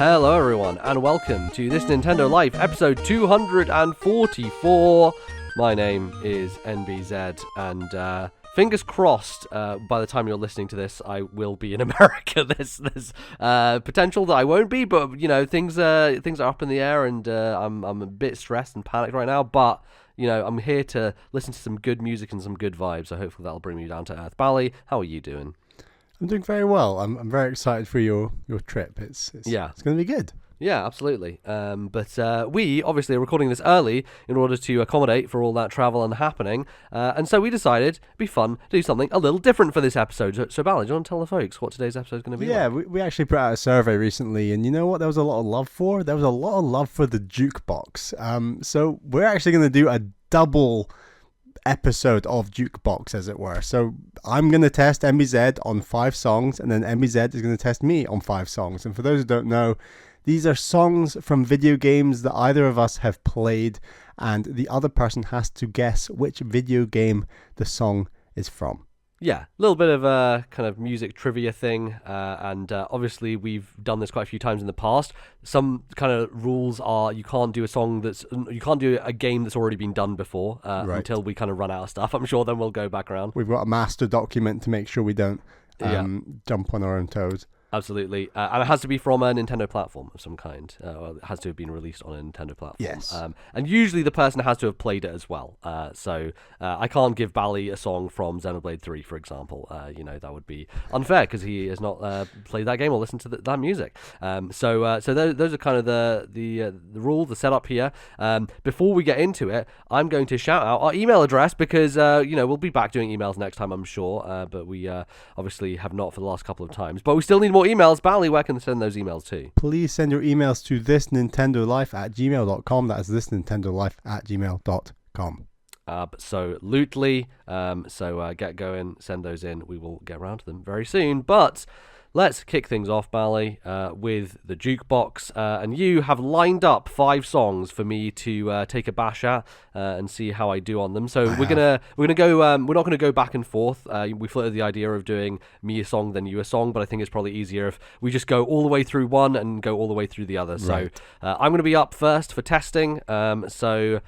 Hello everyone, and welcome to This Nintendo Life, episode 244. My name is Nbz, and fingers crossed, by the time you're listening to this, I will be in America. There's potential that I won't be, but you know, things are up in the air, and I'm a bit stressed and panicked right now. But you know, I'm here to listen to some good music and some good vibes, so hopefully that'll bring me down to earth. Bally, how are you doing? I'm doing very well. I'm very excited for your trip. It's going to be good. Yeah, absolutely. But we obviously are recording this early in order to accommodate for all that travel and happening. And so we decided it'd be fun to do something a little different for this episode. So Bally, do you want to tell the folks what today's episode is going to be? Yeah, like? we actually put out a survey recently, and you know what there was a lot of love for? There was a lot of love for the Jukebox. So we're actually going to do a double episode of Jukebox, as it were. So I'm going to test Nbz on 5 songs, and then Nbz is going to test me on 5 songs. And for those who don't know, these are songs from video games that either of us have played, and the other person has to guess which video game the song is from. Yeah, a little bit of a kind of music trivia thing, and obviously we've done this quite a few times in the past. Some kind of rules are you can't do a game that's already been done before until we kind of run out of stuff. I'm sure then we'll go back around. We've got a master document to make sure we don't jump on our own toes. Absolutely. And it has to be from a Nintendo platform of some kind. Well, it has to have been released on a Nintendo platform. Yes. And usually the person has to have played it as well. So I can't give Bally a song from Xenoblade 3, for example. That would be unfair because he has not played that game or listened to that music. So those are kind of the rule, the setup here. Before we get into it, I'm going to shout out our email address because, we'll be back doing emails next time, I'm sure. But we obviously have not for the last couple of times. But we still need more emails. Bally, where can they send those emails to? Please send your emails to ThisNintendoLife@gmail.com. That is ThisNintendoLife@gmail.com. Absolutely. So get going, send those in. We will get around to them very soon. But let's kick things off, Bally, with the Jukebox. And you have lined up 5 songs for me to take a bash at and see how I do on them. So we're gonna go. We're not gonna go back and forth. We floated the idea of doing me a song, then you a song, but I think it's probably easier if we just go all the way through one and go all the way through the other. Right. So I'm gonna be up first for testing. So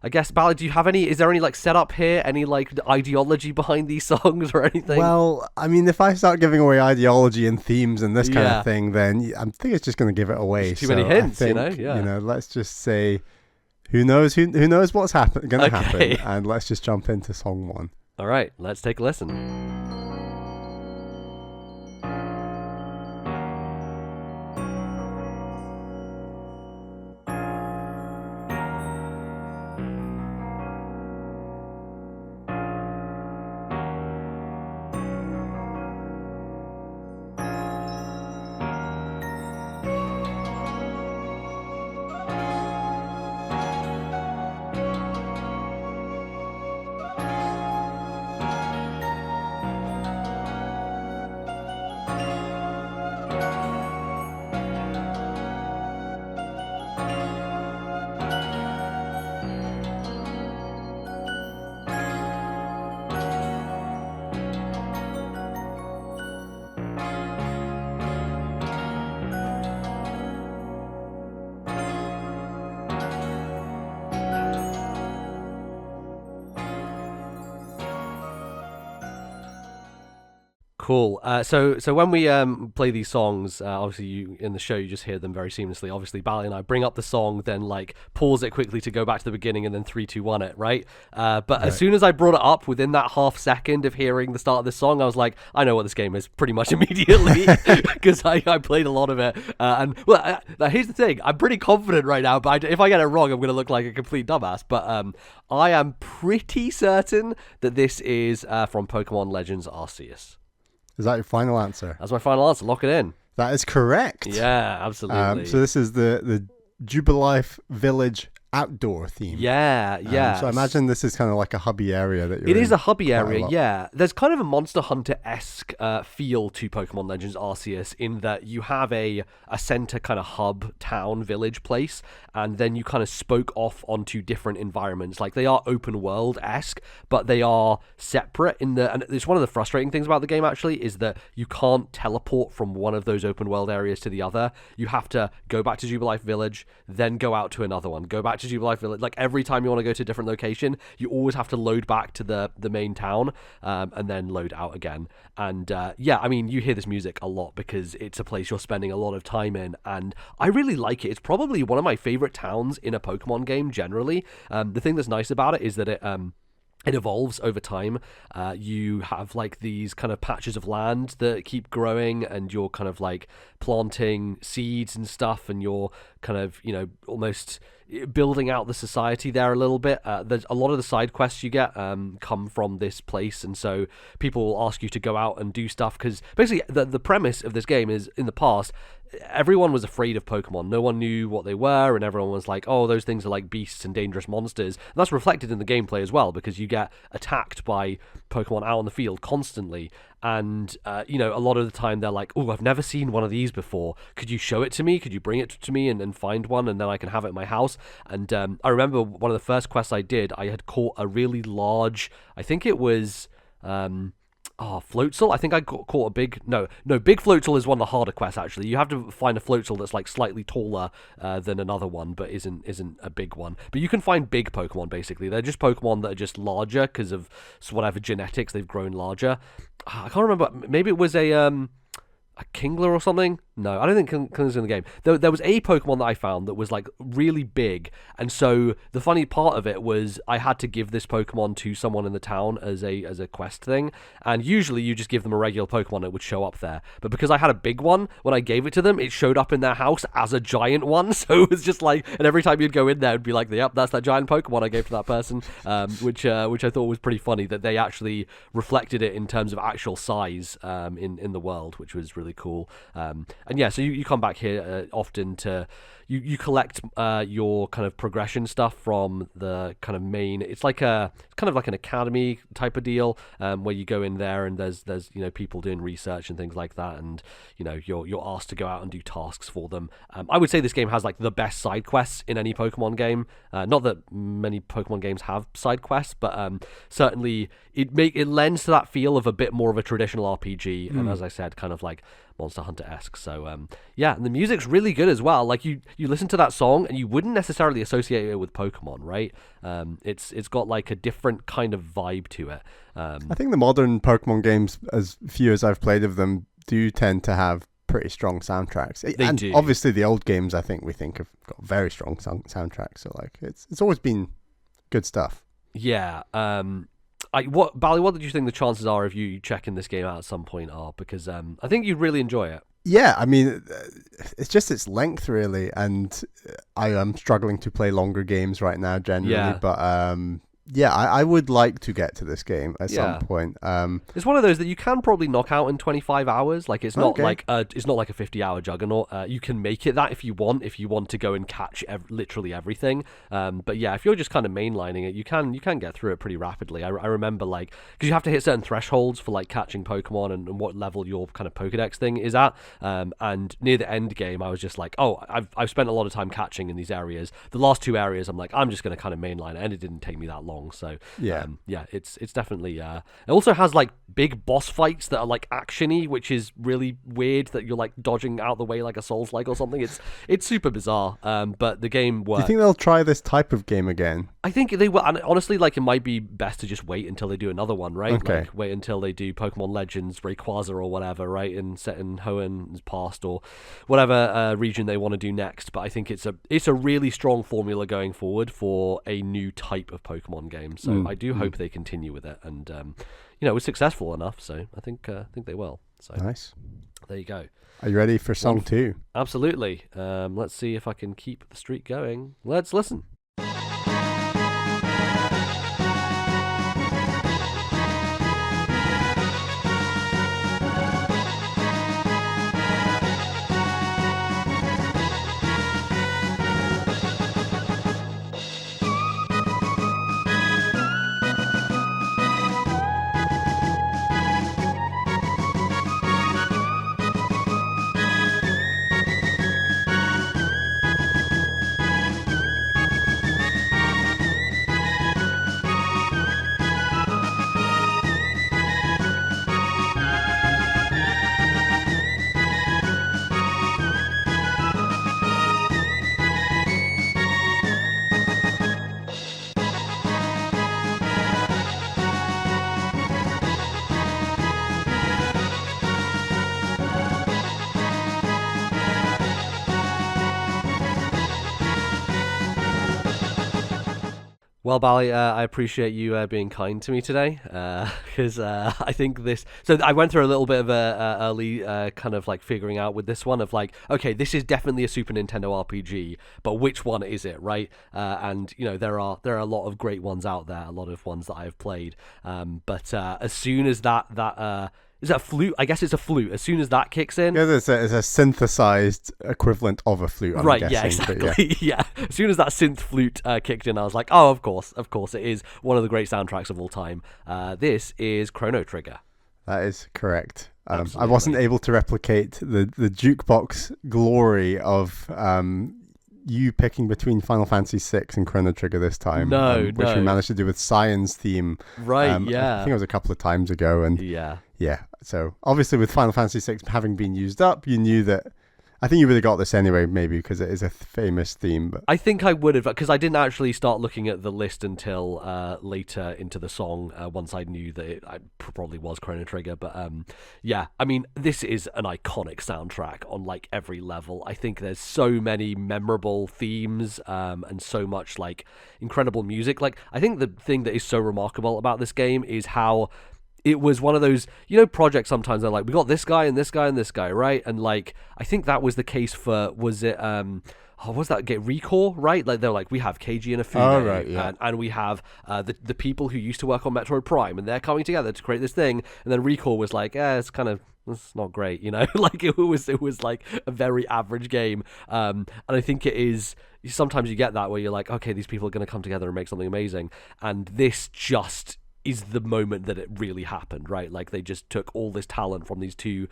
I guess, Bally, is there any like setup here? Any like ideology behind these songs or anything? Well, I mean, if I start giving away ideology and themes and this kind of thing, then I think it's just going to give it away. There's too many hints, let's just say, who knows what's going to happen, and let's just jump into song 1. All right, let's take a listen. Cool. So when we play these songs, obviously you in the show you just hear them very seamlessly. Obviously, Bally and I bring up the song, then like pause it quickly to go back to the beginning, and then 3, 2, 1 it, right? But as soon as I brought it up, within that half second of hearing the start of this song, I was like, I know what this game is pretty much immediately because I played a lot of it. Here's the thing: I'm pretty confident right now, but if I get it wrong, I'm gonna look like a complete dumbass. But I am pretty certain that this is from Pokemon Legends Arceus. Is that your final answer? That's my final answer. Lock it in. That is correct. Yeah, absolutely. So this is the Jubilife Village outdoor theme. Yeah, yeah. So I imagine this is kind of like a hubby area that you're It in is a hubby quite a area, lot. yeah. There's kind of a Monster Hunter-esque feel to Pokemon Legends Arceus in that you have a center kind of hub, town, village place, and then you kind of spoke off onto different environments. Like, they are open world-esque, but they are separate in the... And it's one of the frustrating things about the game, actually, is that you can't teleport from one of those open world areas to the other. You have to go back to Jubilife Village, then go out to another one, go back to Jubilife Village. Like, every time you want to go to a different location, you always have to load back to the main town, and then load out again. And yeah, I mean, you hear this music a lot because it's a place you're spending a lot of time in, and I really like it. It's probably one of my favorite towns in a Pokemon game generally. The thing that's nice about it is that it evolves over time. You have like these kind of patches of land that keep growing, and you're kind of like planting seeds and stuff, and you're kind of, you know, almost building out the society there a little bit. There's a lot of the side quests you get come from this place, and so people will ask you to go out and do stuff, because basically the premise of this game is, in the past, everyone was afraid of Pokemon. No one knew what they were, and everyone was like, oh, those things are like beasts and dangerous monsters. And that's reflected in the gameplay as well, because you get attacked by Pokemon out on the field constantly. And, you know, a lot of the time they're like, oh, I've never seen one of these before. Could you show it to me? Could you bring it to me and find one, and then I can have it in my house? And I remember one of the first quests I did, I had caught a really large, I think it was... Floatzel. I think I caught a big... No, Big Floatzel is one of the harder quests, actually. You have to find a Floatzel that's, like, slightly taller than another one, but isn't a big one. But you can find big Pokemon, basically. They're just Pokemon that are just larger because of whatever genetics, they've grown larger. I can't remember. Maybe it was a Kingler or something? No, I don't think Kingler's in the game. There was a Pokemon that I found that was like really big, and so the funny part of it was I had to give this Pokemon to someone in the town as a quest thing, and usually you just give them a regular Pokemon, it would show up there. But because I had a big one, when I gave it to them, it showed up in their house as a giant one, so it was just like, and every time you'd go in there, it'd be like, yep, that's that giant Pokemon I gave to that person, which I thought was pretty funny that they actually reflected it in terms of actual size in the world, which was really cool. And yeah, so you come back here often to you collect your kind of progression stuff from the kind of main. It's kind of like an academy type of deal, where you go in there and there's you know, people doing research and things like that, and you know, you're asked to go out and do tasks for them. I would say this game has like the best side quests in any Pokemon game. Not that many Pokemon games have side quests, but certainly it lends to that feel of a bit more of a traditional RPG, and as I said, kind of like Monster Hunter-esque. So yeah, and the music's really good as well. Like you listen to that song and you wouldn't necessarily associate it with Pokemon, right? It's got like a different kind of vibe to it. I think the modern Pokemon games, as few as I've played of them, do tend to have pretty strong soundtracks. They and do. Obviously the old games, I think we think have got very strong soundtracks. So like it's always been good stuff. Yeah. Bally, what did you think the chances are of you checking this game out at some point are? Because I think you'd really enjoy it. Yeah, I mean, it's just its length, really, and I am struggling to play longer games right now, generally. Yeah. But yeah, I would like to get to this game at Yeah. some point. It's one of those that you can probably knock out in 25 hours. Like it's not Okay. like it's not like a 50-hour juggernaut. You can make it that if you want to go and catch literally everything. But yeah, if you're just kind of mainlining it, you can get through it pretty rapidly. I remember like, because you have to hit certain thresholds for like catching Pokemon and what level your kind of Pokedex thing is at. And near the end game, I was just like, oh, I've spent a lot of time catching in these areas. The last two areas, I'm like, I'm just going to kind of mainline it, and it didn't take me that long. So Yeah. It's definitely it also has like big boss fights that are like actiony, which is really weird that you're like dodging out the way like a Souls-like or something. It's super bizarre, but the game works. Do you think they'll try this type of game again? I think they will, and honestly, like, it might be best to just wait until they do another one, right? Okay. Like, wait until they do Pokemon Legends, Rayquaza or whatever, right? And set in Hoenn's past or whatever region they want to do next. But I think it's a really strong formula going forward for a new type of Pokemon game. So I do hope they continue with it, and you know, it was successful enough. So I think they will. So Nice. there you go. Are you ready for song 2? Absolutely. Let's see if I can keep the streak going. Let's listen. Well, Bally, I appreciate you being kind to me today, because I think this. So I went through a little bit of a early kind of like figuring out with this one of like, okay, this is definitely a Super Nintendo RPG, but which one is it, right? And you know there are a lot of great ones out there, a lot of ones that I have played. But as soon as that is that a flute? I guess it's a flute. As soon as that kicks in, Yeah, it's a synthesized equivalent of a flute. I'm right? guessing, Yeah, exactly. but Yeah. As soon as that synth flute kicked in, I was like, oh, of course, it is one of the great soundtracks of all time. This is Chrono Trigger. that is correct. I Absolutely. wasn't able to replicate the jukebox glory of you picking between Final Fantasy VI and Chrono Trigger this time. No, which we no. managed to do with Science theme. Right? I Yeah. think it was a couple of times ago, and Yeah. yeah. So obviously, with Final Fantasy VI having been used up, you knew that. I think you would have got this anyway, maybe because it is a famous theme. But I think I would have, because I didn't actually start looking at the list until later into the song, once I knew that it probably was Chrono Trigger. But yeah, I mean, this is an iconic soundtrack on like every level. I think there's so many memorable themes and so much like incredible music. Like, I think the thing that is so remarkable about this game is how it was one of those, projects sometimes they're like, we got this guy and this guy and this guy, right? And like, I think that was the case for, was it, was that get Recall, right? Like, they're like, we have Keiji and Afune, Oh, right, yeah. and we have the people who used to work on Metroid Prime, and they're coming together to create this thing. And then Recall was like, it's not great, like it was like a very average game. And I think it is, sometimes you get that where you're like, okay, these people are going to come together and make something amazing, and this just is the moment that it really happened, right? Like, they just took all this talent from these two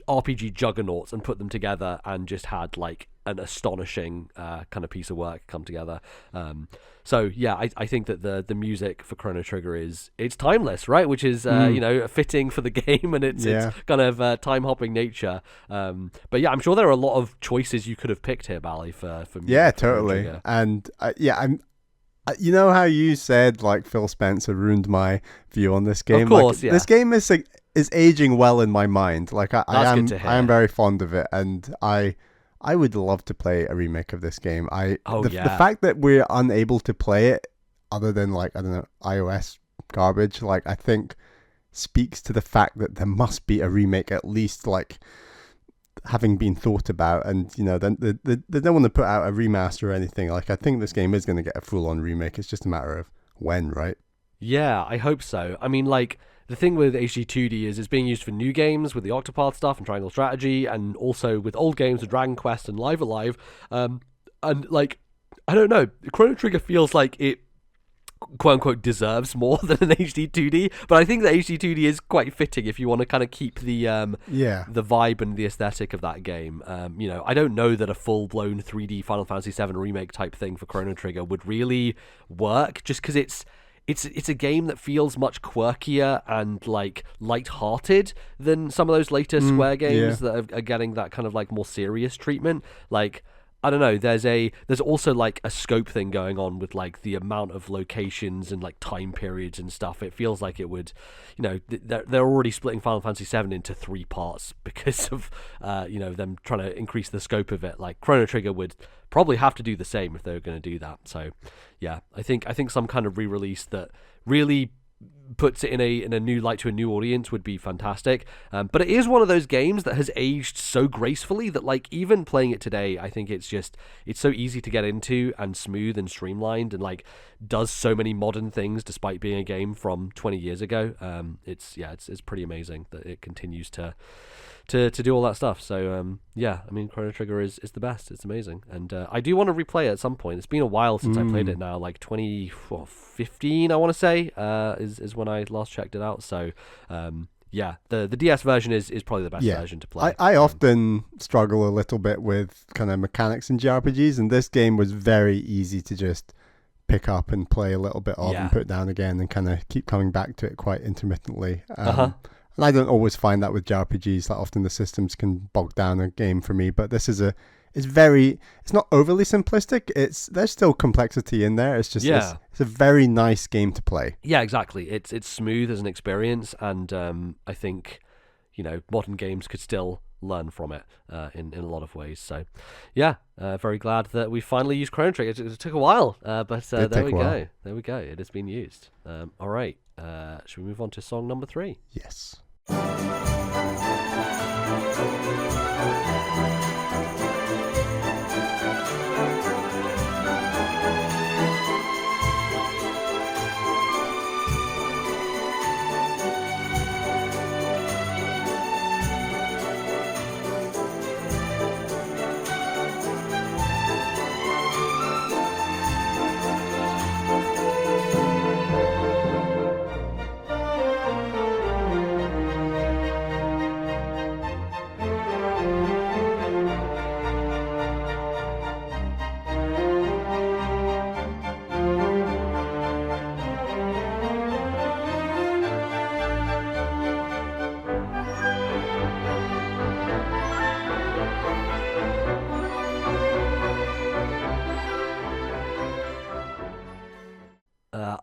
RPG juggernauts and put them together and just had like an astonishing kind of piece of work come together. So yeah, I think that the music for Chrono Trigger it's timeless, right? Which is fitting for the game and its kind of time hopping nature. But yeah, I'm sure there are a lot of choices you could have picked here, Bally, for music. yeah, for Chrono totally. Trigger. And you know how you said like Phil Spencer ruined my view on this game? Of course, like, yeah. This game is aging well in my mind. Like I good to hear. am very fond of it, and I would love to play a remake of this game. The fact that we're unable to play it other than like, I don't know, iOS garbage, like I think speaks to the fact that there must be a remake at least like having been thought about, and then they don't want to put out a remaster or anything. Like, I think this game is going to get a full-on remake. It's just a matter of when, right? Yeah, I hope so. I mean, like, the thing with HD2D is it's being used for new games with the Octopath stuff and Triangle Strategy, and also with old games with Dragon Quest and Live Alive. And like, I don't know, Chrono Trigger feels like it quote unquote deserves more than an HD2D, but I think that HD2D is quite fitting if you want to kind of keep the vibe and the aesthetic of that game. I don't know that a full-blown 3D Final Fantasy VII remake type thing for Chrono Trigger would really work, just because it's a game that feels much quirkier and like light-hearted than some of those later Square games that are getting that kind of like more serious treatment. Like, I don't know, there's also like a scope thing going on with like the amount of locations and like time periods and stuff. It feels like it would, they're already splitting Final Fantasy VII into 3 parts because of them trying to increase the scope of it. Like, Chrono Trigger would probably have to do the same if they were going to do that. So yeah, I think some kind of re-release that really puts it in a new light to a new audience would be fantastic. But it is one of those games that has aged so gracefully that like even playing it today, I think it's so easy to get into and smooth and streamlined and like does so many modern things despite being a game from 20 years ago. It's pretty amazing that it continues to do all that stuff. So I mean, Chrono Trigger is the best. It's amazing, and I do want to replay it at some point. It's been a while since I played it now, like 2015 I want to say is when I last checked it out. So the DS version is probably the best version to play. I often struggle a little bit with kind of mechanics in JRPGs, and this game was very easy to just pick up and play a little bit of and put down again and kind of keep coming back to it quite intermittently. And I don't always find that with JRPGs. Like, often the systems can bog down a game for me, but this is it's not overly simplistic. There's still complexity in there. It's just it's a very nice game to play. Yeah, exactly. It's smooth as an experience, and I think modern games could still learn from it in a lot of ways. So, yeah, very glad that we finally used Chrono Trigger. It took a while, but there we go. There we go. It has been used. All right. Should we move on to song number 3? Yes.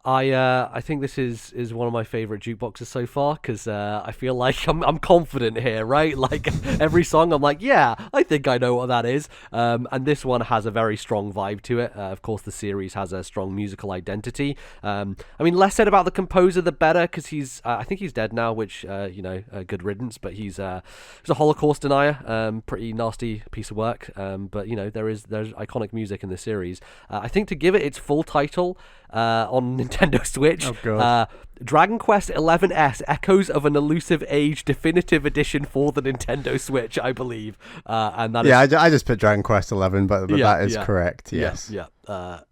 I think this is one of my favorite jukeboxes so far because I feel like I'm confident here, right? Like every song, I'm like, yeah, I think I know what that is. And this one has a very strong vibe to it. Of course, the series has a strong musical identity. I mean, less said about the composer, the better, because I think he's dead now, which good riddance. But he's a Holocaust denier, pretty nasty piece of work. But there's iconic music in the series. I think to give it its full title on Nintendo Switch. Oh, God. Dragon Quest XI-S Echoes of an Elusive Age Definitive Edition for the Nintendo Switch, I believe. And that I just put Dragon Quest 11, but that is correct. Yes. Yeah.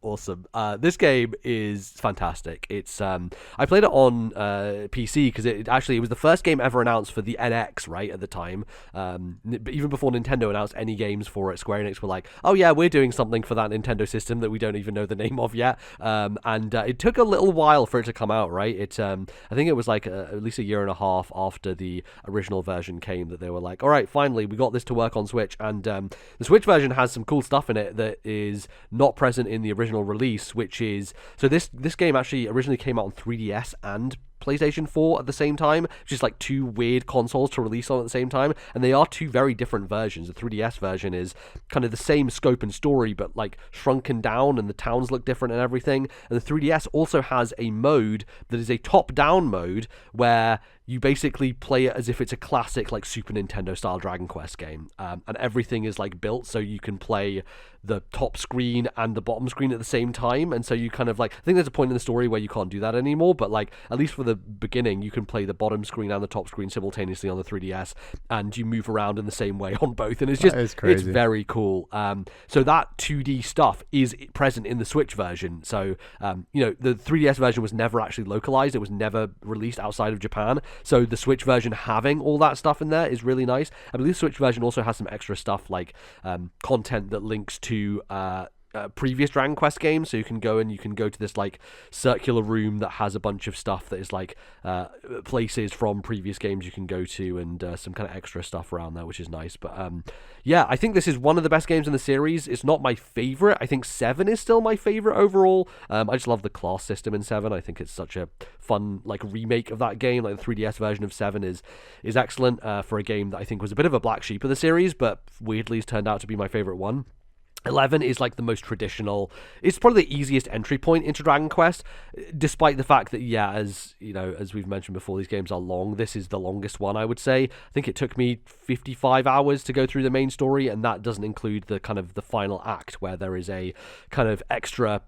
Awesome. This game is fantastic. It's I played it on PC because it was the first game ever announced for the NX, right, at the time. Even before Nintendo announced any games for it, Square Enix were like, oh yeah, we're doing something for that Nintendo system that we don't even know the name of yet. And it took a little while for it to come out, right? I think it was like at least a year and a half after the original version came that they were like, all right, finally, we got this to work on Switch. And the Switch version has some cool stuff in it that is not present in the original release, which is... So this game actually originally came out on 3DS and PlayStation 4 at the same time, just like two weird consoles to release on at the same time, and they are two very different versions. The 3DS version is kind of the same scope and story, but like shrunken down, and the towns look different and everything. And the 3DS also has a mode that is a top-down mode where you basically play it as if it's a classic like Super Nintendo style Dragon Quest game, and everything is like built so you can play the top screen and the bottom screen at the same time. And so you kind of like, I think there's a point in the story where you can't do that anymore, but like at least for the beginning you can play the bottom screen and the top screen simultaneously on the 3DS, and you move around in the same way on both, and it's just it's very cool. So that 2D stuff is present in the Switch version. So the 3DS version was never actually localized, it was never released outside of Japan. So the Switch version having all that stuff in there is really nice. I believe the Switch version also has some extra stuff like content that links to previous Dragon Quest games, so you can go to this like circular room that has a bunch of stuff that is like places from previous games you can go to, and some kind of extra stuff around there, which is nice. But yeah, I think this is one of the best games in the series. It's not my favorite. I think 7 is still my favorite overall. I just love the class system in 7. I think it's such a fun like remake of that game. Like the 3DS version of 7 is excellent for a game that I think was a bit of a black sheep of the series, but weirdly has turned out to be my favorite one. 11 is like the most traditional. It's probably the easiest entry point into Dragon Quest, despite the fact that, yeah, as we've mentioned before, these games are long. This is the longest one, I would say. I think it took me 55 hours to go through the main story, and that doesn't include the kind of the final act where there is a kind of extra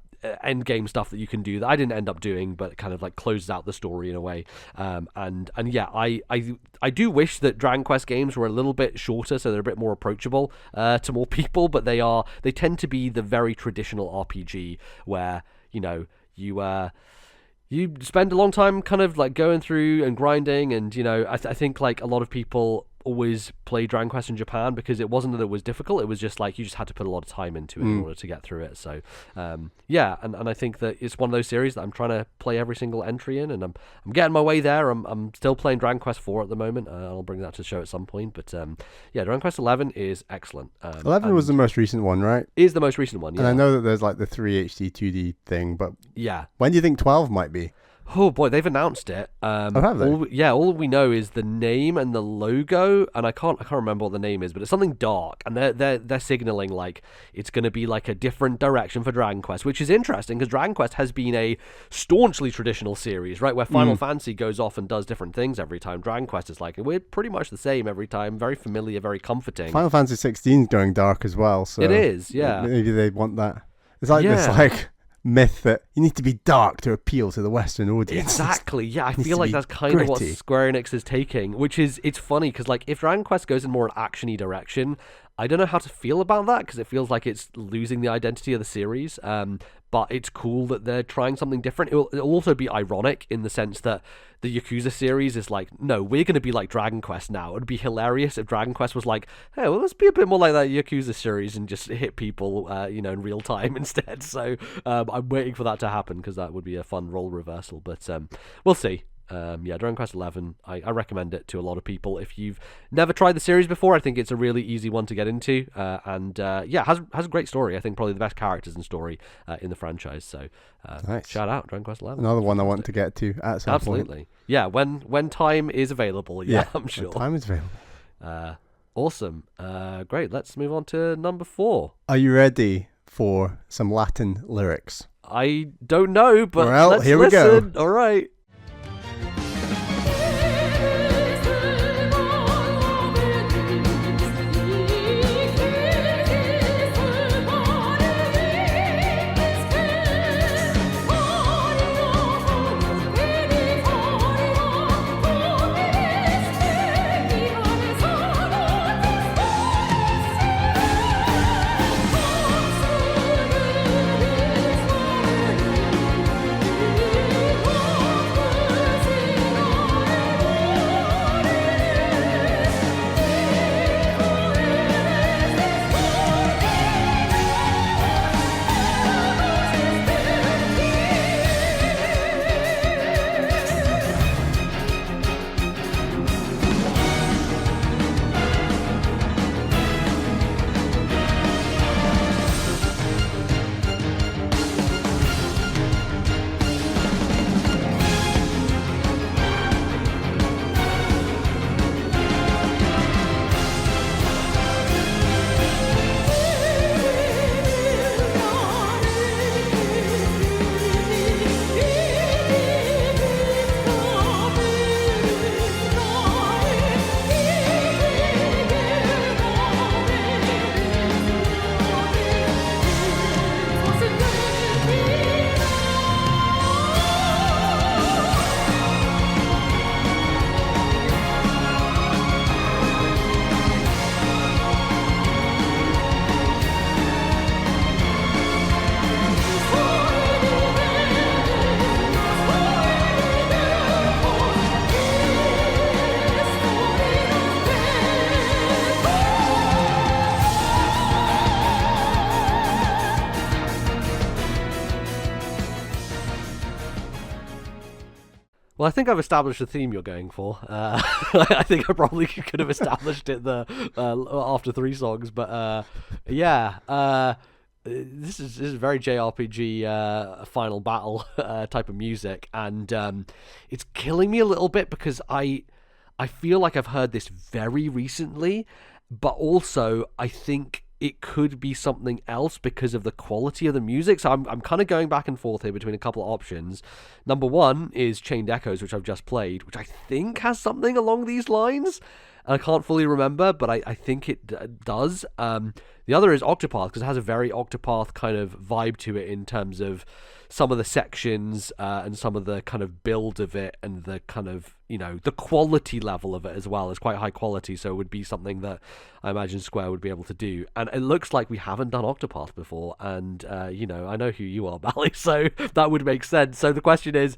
end game stuff that you can do that I didn't end up doing, but kind of like closes out the story in a way. And yeah, I do wish that Dragon Quest games were a little bit shorter, so they're a bit more approachable to more people, but they tend to be the very traditional RPG where you spend a long time kind of like going through and grinding, and I think like a lot of people always play Dragon Quest in Japan because it wasn't that it was difficult, it was just like you just had to put a lot of time into it in order to get through it. So yeah, and I think that it's one of those series that I'm trying to play every single entry in, and I'm getting my way there. I'm still playing Dragon Quest 4 at the moment. I'll bring that to the show at some point, but yeah, Dragon Quest 11 is excellent. 11 was the most recent one, right? Is the most recent one, yeah. And I know that there's like the 3 HD 2D thing, but yeah, when do you think 12 might be? Oh boy, they've announced it. Oh, have they? All we know is the name and the logo, and I can't remember what the name is, but it's something dark, and they're signaling like it's going to be like a different direction for Dragon Quest, which is interesting because Dragon Quest has been a staunchly traditional series, right? Where Final Fantasy goes off and does different things every time. Dragon Quest is like we're pretty much the same every time, very familiar, very comforting. Final Fantasy 16 is going dark as well, so it is, yeah. Maybe they want that. It's like this like myth that you need to be dark to appeal to the Western audience. Exactly, yeah. I feel like that's kind of what Square Enix is taking, which is, it's funny because like if Dragon Quest goes in more an action-y direction, I don't know how to feel about that because it feels like it's losing the identity of the series. But it's cool that they're trying something different. It'll also be ironic in the sense that the Yakuza series is like, no, we're going to be like Dragon Quest now. It'd be hilarious if Dragon Quest was like, hey, well, let's be a bit more like that Yakuza series and just hit people, in real time instead. So I'm waiting for that to happen because that would be a fun role reversal. But we'll see. Dragon Quest 11, I recommend it to a lot of people. If you've never tried the series before, I think it's a really easy one to get into, and has a great story. I think probably the best characters and story in the franchise. So nice. Shout out Dragon Quest 11. Another one I want to get to at some Absolutely. point. Yeah, when time is available. Yeah, I'm sure. When time is available. Awesome. Great. Let's move on to number 4. Are you ready for some Latin lyrics? I don't know, but well, let's here we listen. go. All right. Well, I think I've established the theme you're going for. I think I probably could have established it after 3 songs, but this is very JRPG final battle type of music, and it's killing me a little bit because I feel like I've heard this very recently, but also I think it could be something else because of the quality of the music. So I'm kind of going back and forth here between a couple of options. Number 1 is Chained Echoes, which I've just played, which I think has something along these lines. And I can't fully remember, but I think it does. The other is Octopath, because it has a very Octopath kind of vibe to it in terms of some of the sections and some of the kind of build of it and the kind of, the quality level of it as well is quite high quality. So it would be something that I imagine Square would be able to do. And it looks like we haven't done Octopath before. And, I know who you are, Bally, so that would make sense. So the question is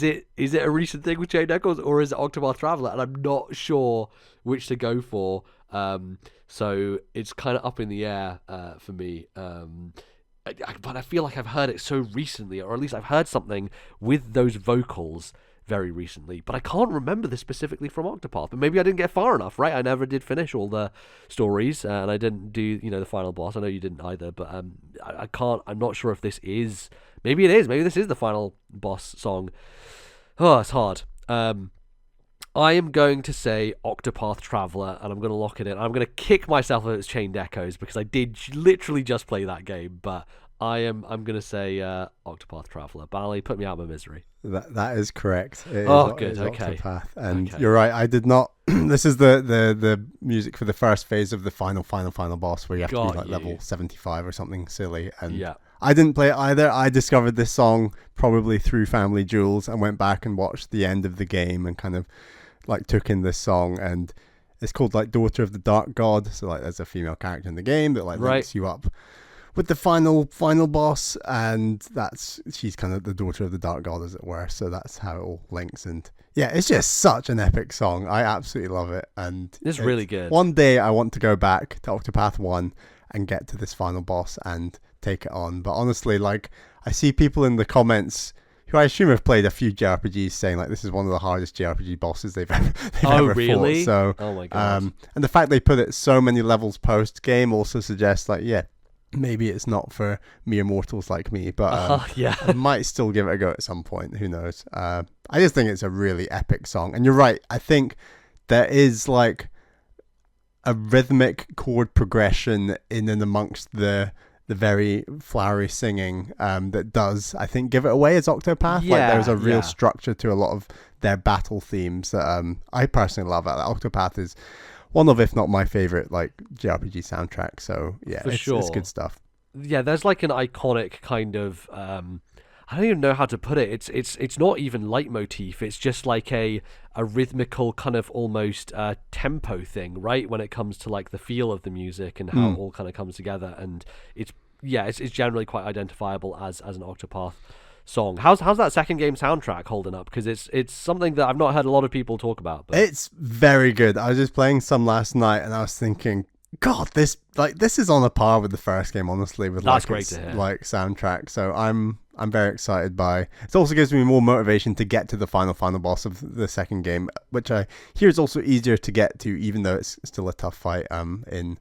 it a recent thing with Chained Echoes or is it Octopath Traveler? And I'm not sure which to go for. So it's kind of up in the air for me. But I feel like I've heard it so recently, or at least I've heard something with those vocals very recently, but I can't remember this specifically from Octopath. But maybe I didn't get far enough, right? I never did finish all the stories, and I didn't do, the final boss. I know you didn't either, but I can't. I'm not sure if this is. Maybe it is. Maybe this is the final boss song. Oh, it's hard. I am going to say Octopath Traveler, and I'm going to lock it in. I'm going to kick myself if it's Chained Echoes, because I did literally just play that game, but I'm going to say Octopath Traveler. Bally, put me out of my misery. That is correct. It good. is Okay. Octopath. And Okay. you're right. I did not. This is the music for the first phase of the final boss, where you have to be like level 75 or something silly. And Yeah. I didn't play it either. I discovered this song probably through Family Jewels and went back and watched the end of the game and kind of like took in this song. And it's called like Daughter of the Dark God. So like there's a female character in the game that like links you up with the final boss, and she's kind of the daughter of the Dark God, as it were. So that's how it all links. And yeah, it's just such an epic song. I absolutely love it, and It's really good. One day I want to go back to Octopath 1 and get to this final boss and take it on. But honestly, like, I see people in the comments who I assume have played a few JRPGs saying like this is one of the hardest JRPG bosses they've ever really? fought. So Oh my god. and the fact they put it so many levels post game also suggests like, yeah, maybe it's not for mere mortals like me, but yeah. I might still give it a go at some point. Who knows? I just think it's a really epic song. And you're right. I think there is like a rhythmic chord progression in and amongst the very flowery singing that does, I think, give it away as Octopath. Yeah, like there's a real yeah. structure to a lot of their battle themes that I personally love. Octopath is one of, if not my favorite, like JRPG soundtrack. So yeah, For it's sure. good stuff. Yeah, there's like an iconic kind of I don't even know how to put it. It's not even leitmotif. It's just like a rhythmical kind of almost tempo thing, right? When it comes to like the feel of the music and how it all kind of comes together, and it's generally quite identifiable as an Octopath song. How's that second game soundtrack holding up? Because it's something that I've not heard a lot of people talk about. But It's very good. I was just playing some last night and I was thinking, God, this is on a par with the first game, honestly, with That's like great its to hear. like soundtrack. So I'm very excited by. It also gives me more motivation to get to the final boss of the second game, which I hear is also easier to get to, even though it's still a tough fight in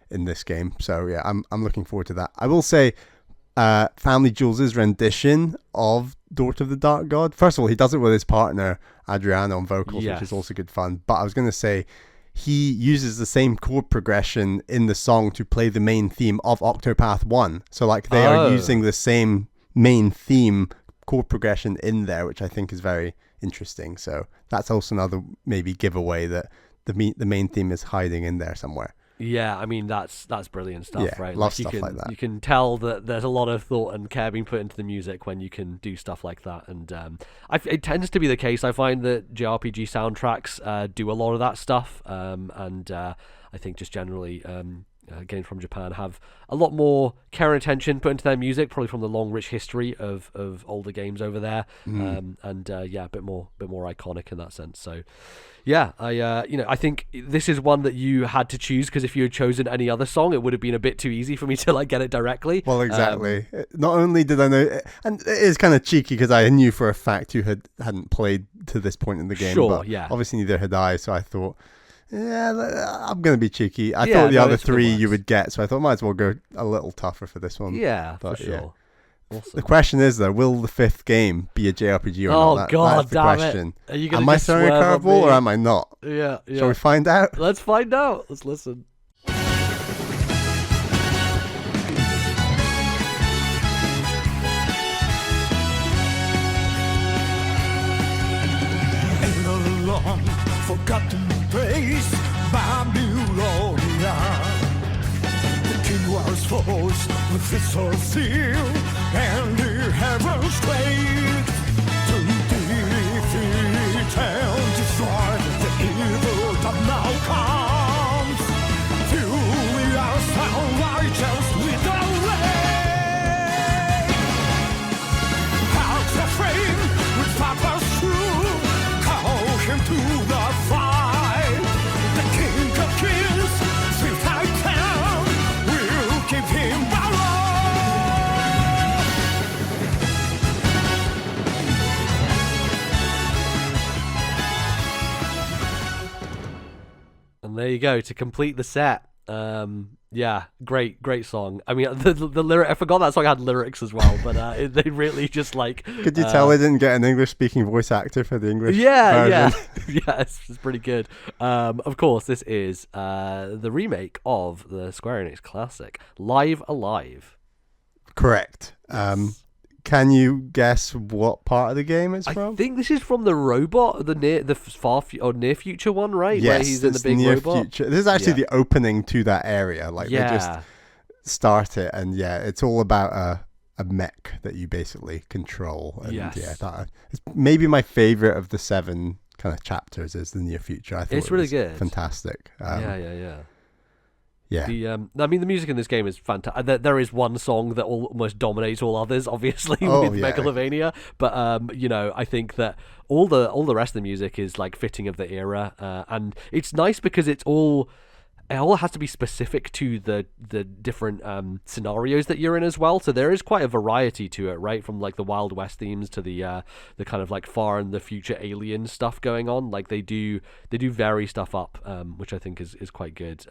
this game. So yeah, I'm looking forward to that. I will say, Family Jewels' rendition of Daughter of the Dark God. First of all, he does it with his partner Adriano on vocals, Yes. which is also good fun. But I was going to say, he uses the same chord progression in the song to play the main theme of Octopath 1. So like they are using the same main theme chord progression in there, which I think is very interesting. So that's also another maybe giveaway that the main theme is hiding in there somewhere. yeah, I mean that's brilliant stuff, Yeah, right? love you stuff can, like that. You can tell that there's a lot of thought and care being put into the music when you can do stuff like that, and it tends to be the case. I find that JRPG soundtracks do a lot of that stuff, and I think just generally games from Japan have a lot more care and attention put into their music, probably from the long, rich history of older games over there, and a bit more iconic in that sense. So. Yeah, I think this is one that you had to choose, because if you had chosen any other song, it would have been a bit too easy for me to like get it directly. Well, exactly. Not only did I know, and it is kind of cheeky because I knew for a fact you hadn't played to this point in the game. Sure, but yeah. obviously neither had I, so I thought, yeah, I'm going to be cheeky. I Yeah, thought the no, other it's good three works. you would get, so I thought might as well go a little tougher for this one. Yeah, But, for sure. yeah. Awesome. The question is though, will the fifth game be a JRPG or Oh, not? God, that's the damn it. question. Are you gonna Am I just throwing a swerve on curveball or me? am I not? Yeah. Shall we find out? Let's find out. Let's listen. In a long forgotten place, Babylonia. The king was forced with his soul sealed, and the heavens quaked to defeat and destroy the evil that now comes. Till we are found righteous with the way. Hearts afraid with purpose true, call him to the fight. The king of kings, sweet Titan, will give him power. There you go, to complete the set. Yeah, great song. I mean, the lyric, I forgot that song had lyrics as well, but they really just like. Could you tell they didn't get an English-speaking voice actor for the English version? Yeah, it's pretty good. Of course, this is the remake of the Square Enix classic Live Alive. Correct. Yes. Can you guess what part of the game it's I from? think this is from the robot, the near future one, right? Yes, where he's in the it's big near robot. future. This is actually Yeah. the opening to that area. Like they just start it, and it's all about a mech that you basically control. And Yes. it's maybe my favorite of the 7 kind of chapters is the near future. I thought It's it really was good. fantastic. Yeah. I mean, the music in this game is fantastic. There is one song that almost dominates all others, obviously, with Megalovania. But I think that all the rest of the music is like fitting of the era, and it's nice because it all has to be specific to the different scenarios that you're in as well. So there is quite a variety to it, right? From like the Wild West themes to the kind of like far in the future alien stuff going on. Like they do vary stuff up, which I think is quite good.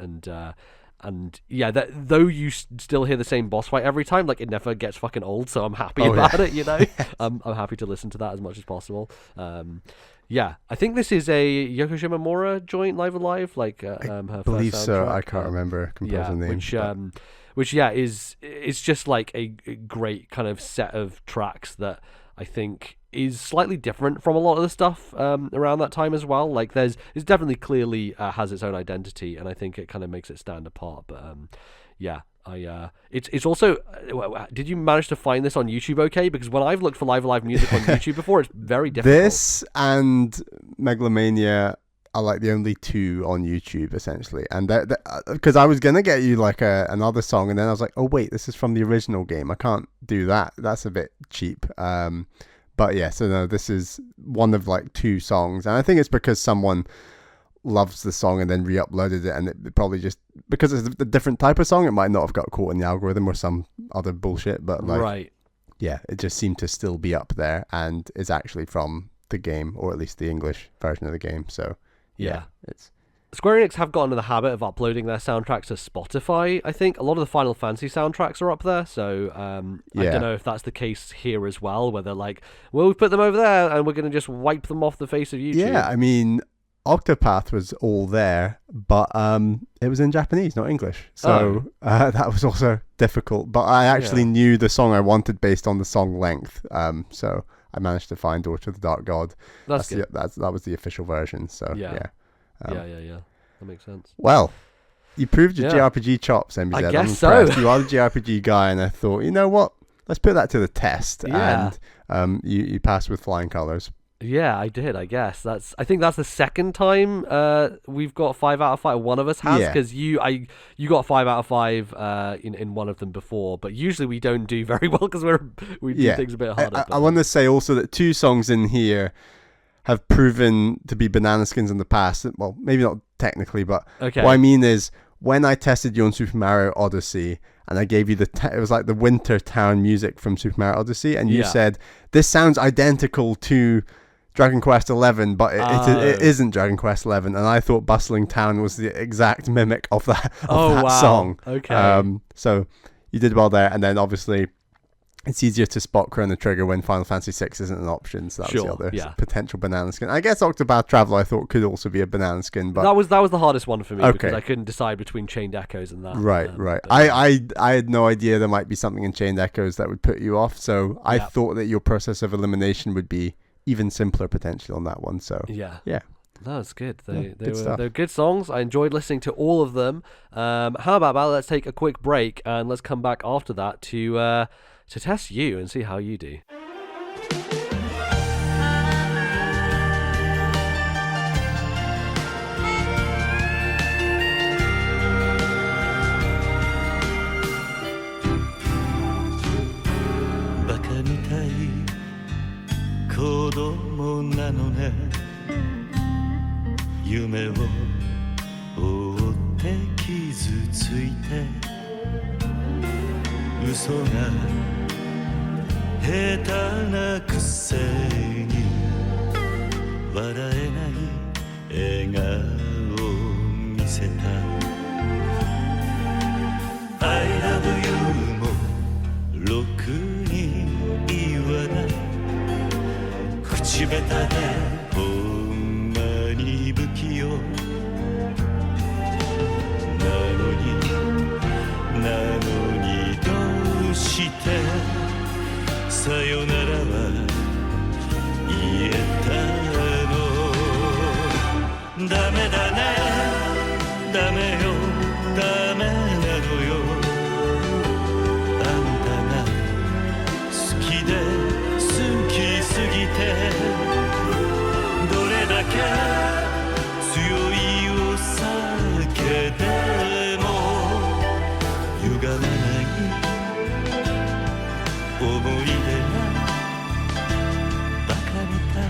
And yeah, though you still hear the same boss fight every time, like it never gets fucking old. So I'm happy about it. I'm happy to listen to that as much as possible. Yeah, I think this is a Yoko Shimomura joint Live Alive, like her I believe first so. soundtrack. I can't remember composer name. Which it's just like a great kind of set of tracks that I think is slightly different from a lot of the stuff around that time as well. Like it's definitely clearly has its own identity, and I think it kind of makes it stand apart. But it's also. Did you manage to find this on YouTube? Okay, because when I've looked for Live Alive music on YouTube before, it's very difficult. This and Megalomania are like the only 2 on YouTube essentially, and because I was gonna get you like another song, and then I was like, oh wait, this is from the original game. I can't do that. That's a bit cheap. But yeah, so no, this is one of like 2 songs, and I think it's because someone loves the song and then re-uploaded it, and it probably just because it's a different type of song, it might not have got caught in the algorithm or some other bullshit. But like, right, yeah, it just seemed to still be up there and is actually from the game, or at least the English version of the game. So yeah. It's Square Enix have gotten in the habit of uploading their soundtracks to Spotify. I think a lot of the Final Fantasy soundtracks are up there, so I don't know if that's the case here as well, where they're like, well, we put them over there and we're going to just wipe them off the face of YouTube. Yeah, I mean, Octopath was all there, but it was in Japanese, not English, so that was also difficult. But I actually knew the song I wanted based on the song length, so I managed to find Daughter of the Dark God. That's good. That was the official version, so yeah. That makes sense. Well, you proved your JRPG chops, Nbz. I guess I'm impressed. so. You are the JRPG guy, and I thought, you know what? Let's put that to the test. Yeah. And you passed with flying colours. Yeah, I did. I guess I think that's the second time we've got 5 out of 5. One of us has, because you got 5 out of 5 in one of them before, but usually we don't do very well because we do things a bit harder. I want to say also that 2 songs in here have proven to be banana skins in the past. Well, maybe not technically, but what I mean is when I tested you on Super Mario Odyssey and I gave you it was like the Winter Town music from Super Mario Odyssey, and you said, this sounds identical to Dragon Quest 11, but it isn't Dragon Quest 11, and I thought Bustling Town was the exact mimic of that song. Okay. So you did well there, and then obviously it's easier to spot Chrono Trigger when Final Fantasy 6 isn't an option, so that was the other potential banana skin. I guess Octopath Traveler I thought could also be a banana skin, but that was the hardest one for me because I couldn't decide between Chained Echoes and that. Right. I had no idea there might be something in Chained Echoes that would put you off, so I thought that your process of elimination would be even simpler potentially on that one. So yeah. No, it's good. They stuff. were good songs. I enjoyed listening to all of them. How about let's take a quick break and let's come back after that to test you and see how you do. Baka mitai 子供なのね夢を追って傷ついて嘘が下手なくせに笑えない笑顔を見せて地べたでほんまに不器用なのにどうしてさよならは言えたのダメだねダメよダメなのよあんたが好きで好きすぎてどれだけ強いお酒でも歪まない思い出がバカみたい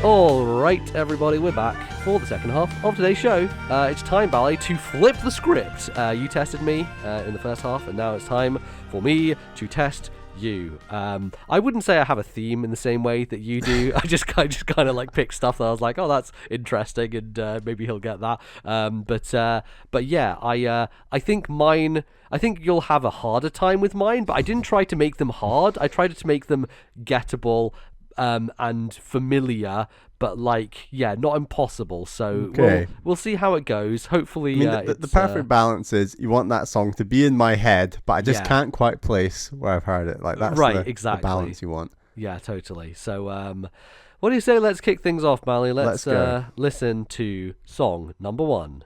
Alright, everybody, we're back for the second half of today's show. It's time, Bally, to flip the script. You tested me in the first half, and now it's time for me to test you. I wouldn't say I have a theme in the same way that you do. I just kind of like pick stuff that I was like, oh, that's interesting, and maybe he'll get that. But yeah, I think mine. I think you'll have a harder time with mine, but I didn't try to make them hard. I tried to make them gettable and familiar, but like, yeah, not impossible. So Okay. we'll see how it goes. Hopefully, I mean, the perfect balance is you want that song to be in my head, but I just Yeah. can't quite place where I've heard it. Like that's Right, the exactly. balance you want. Yeah, totally. So, what do you say? Let's kick things off, Bally. Let's go. Listen to song number 1.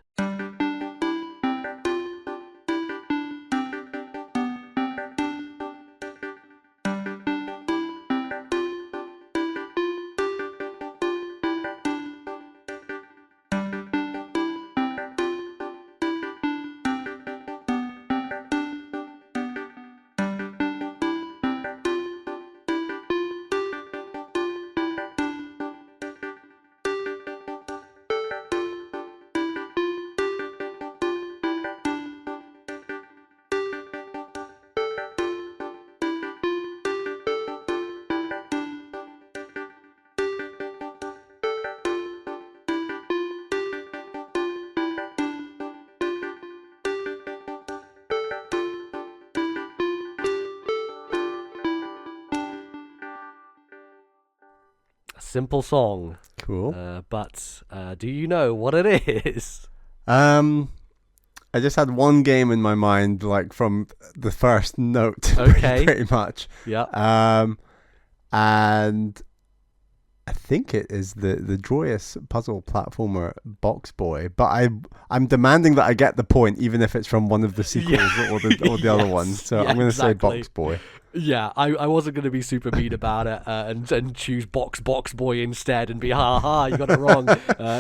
A simple song. Cool. But do you know what it is? I just had one game in my mind, like from the first note, Okay. pretty much. Yeah. And I think it is the joyous puzzle platformer Box Boy, but I'm demanding that I get the point, even if it's from one of the sequels or the other Yes. ones. So Yeah, I'm going to say exactly. Box Boy. Yeah, I wasn't going to be super mean about it and choose Box Boy instead and be ha, you got it wrong.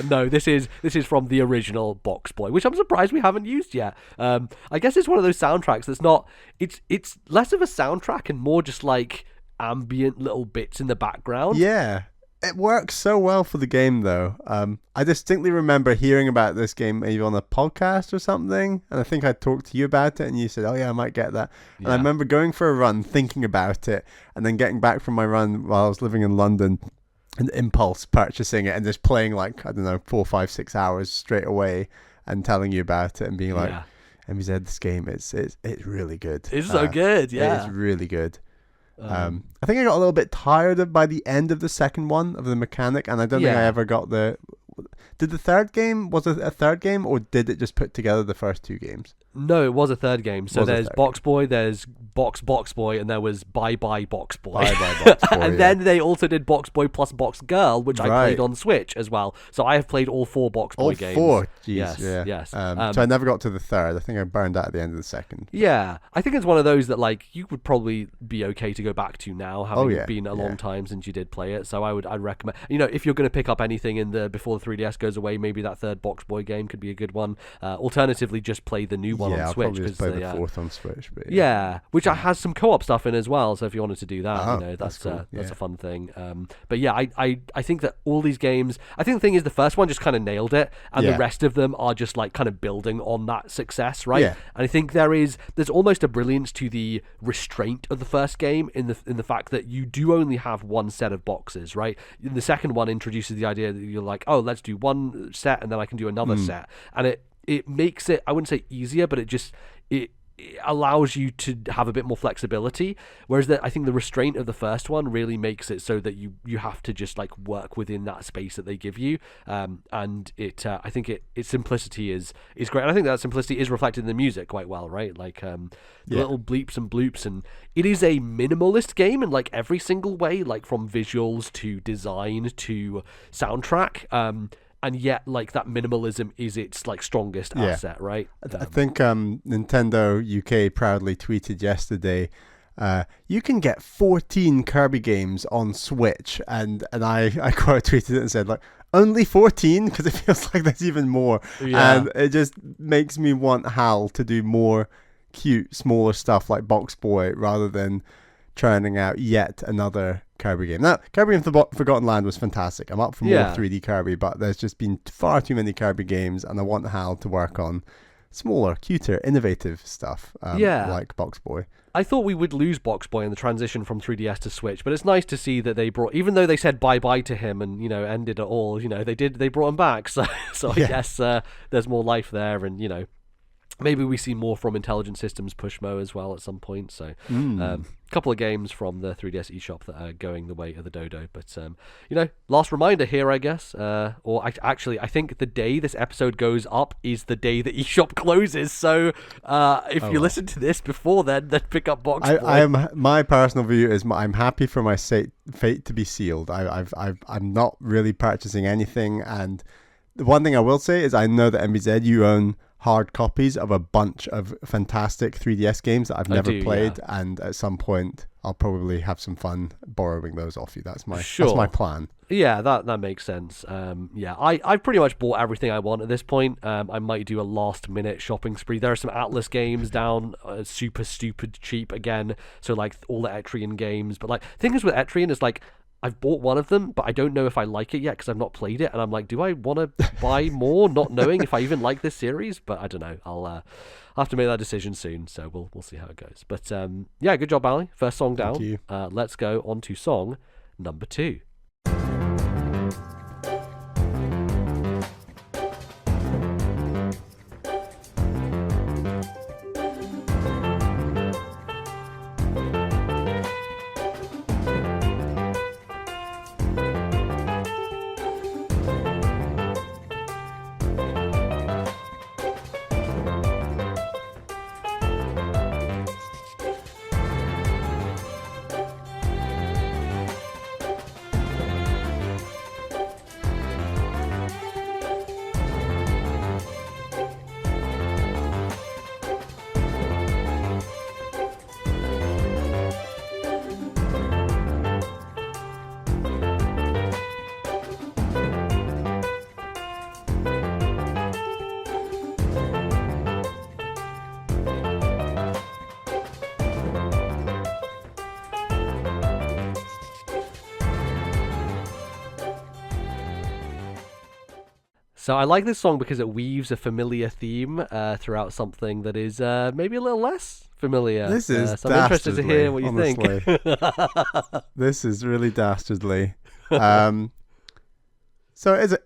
No, this is from the original Box Boy, which I'm surprised we haven't used yet. I guess it's one of those soundtracks that's not. It's less of a soundtrack and more just like ambient little bits in the background. Yeah. It works so well for the game, though. I distinctly remember hearing about this game maybe on a podcast or something, and I think I talked to you about it, and you said, oh yeah, I might get that. And I Yeah. remember going for a run, thinking about it, and then getting back from my run while I was living in London, and impulse purchasing it, and just playing like, I don't know, 4, 5, 6 hours straight away, and telling you about it, and being like, Yeah. Nbz, this game, it's really good. It's so good, yeah. It is really good. I think I got a little bit tired of by the end of the second one of the mechanic, and I don't think I Yeah. ever got the. Did the third game, was it a third game, or did it just put together the first two games? No, it was a third game. So Was a there's third Box Boy, there's Box Boy, and there was Bye Box Boy. Bye Box Boy, And yeah. then they also did Box Boy plus Box Girl, which I Right. played on Switch as well. So I have played all 4 Box Boy All games. 4. Jeez, Yes, yeah. yes. So I never got to the third. I think I burned out at the end of the second. Yeah, I think it's one of those that like you would probably be okay to go back to now, having yeah, been a long yeah. time since you did play it. So I'd recommend, if you're going to pick up anything in the before the 3DS goes away, maybe that third Box Boy game could be a good one. Alternatively, just play the new one Yeah, on I'll Switch probably just play the they, fourth on Switch. But yeah, which has some co-op stuff in as well. So if you wanted to do that, Oh, that's that's cool, that's yeah. a fun thing. But yeah, I think that all these games, I think the thing is the first one just kind of nailed it, and Yeah. the rest of them are just like kind of building on that success, right? Yeah. And I think there's almost a brilliance to the restraint of the first game in the fact that you do only have one set of boxes, right? The second one introduces the idea that you're like, oh, let's do one set and then I can do another set, and it makes it, I wouldn't say easier, but it allows you to have a bit more flexibility, whereas I think the restraint of the first one really makes it so that you have to just like work within that space that they give you, and I think its simplicity is great, and I think that simplicity is reflected in the music quite well, right? Like the little bleeps and bloops, and it is a minimalist game in like every single way, like from visuals to design to soundtrack, and yet like that minimalism is its like strongest asset, right? I think Nintendo UK proudly tweeted yesterday, you can get 14 Kirby games on Switch, and I quote tweeted it and said like, only 14, because it feels like there's even more, and it just makes me want HAL to do more cute smaller stuff like Box Boy rather than churning out yet another Kirby game. Now, Kirby and the Forgotten Land was fantastic. I'm up for more 3D Kirby, but there's just been far too many Kirby games, and I want HAL to work on smaller, cuter, innovative stuff like Box Boy. I thought we would lose Box Boy in the transition from 3DS to Switch, but it's nice to see that they brought, even though they said bye-bye to him and, you know, ended it all, you know, they brought him back. So I guess there's more life there, and, you know, maybe we see more from Intelligent Systems Pushmo as well at some point. So a couple of games from the 3DS eShop that are going the way of the dodo. But, you know, last reminder here, I guess. Actually, I think the day this episode goes up is the day the eShop closes. So if you listen to this before then pick up Box Boy. My personal view is I'm happy for my fate to be sealed. I'm not really purchasing anything. And the one thing I will say is I know that Nbz, you own hard copies of a bunch of fantastic 3DS games that I've never played, and at some point I'll probably have some fun borrowing those off you. That's my plan. Yeah, that makes sense. I've pretty much bought everything I want at this point. I might do a last minute shopping spree. There are some Atlas games down super stupid cheap again, so like all the Etrian games. But like the thing is with Etrian is like, I've bought one of them, but I don't know if I like it yet because I've not played it, and I'm like, do I want to buy more, not knowing if I even like this series? But I don't know. I'll have to make that decision soon, so we'll see how it goes. But yeah, good job, Bally. First song down. Thank you. Let's go on to song number 2. So I like this song because it weaves a familiar theme throughout something that is maybe a little less familiar. This is so I'm interested to hear what you honestly. think. This is really dastardly. So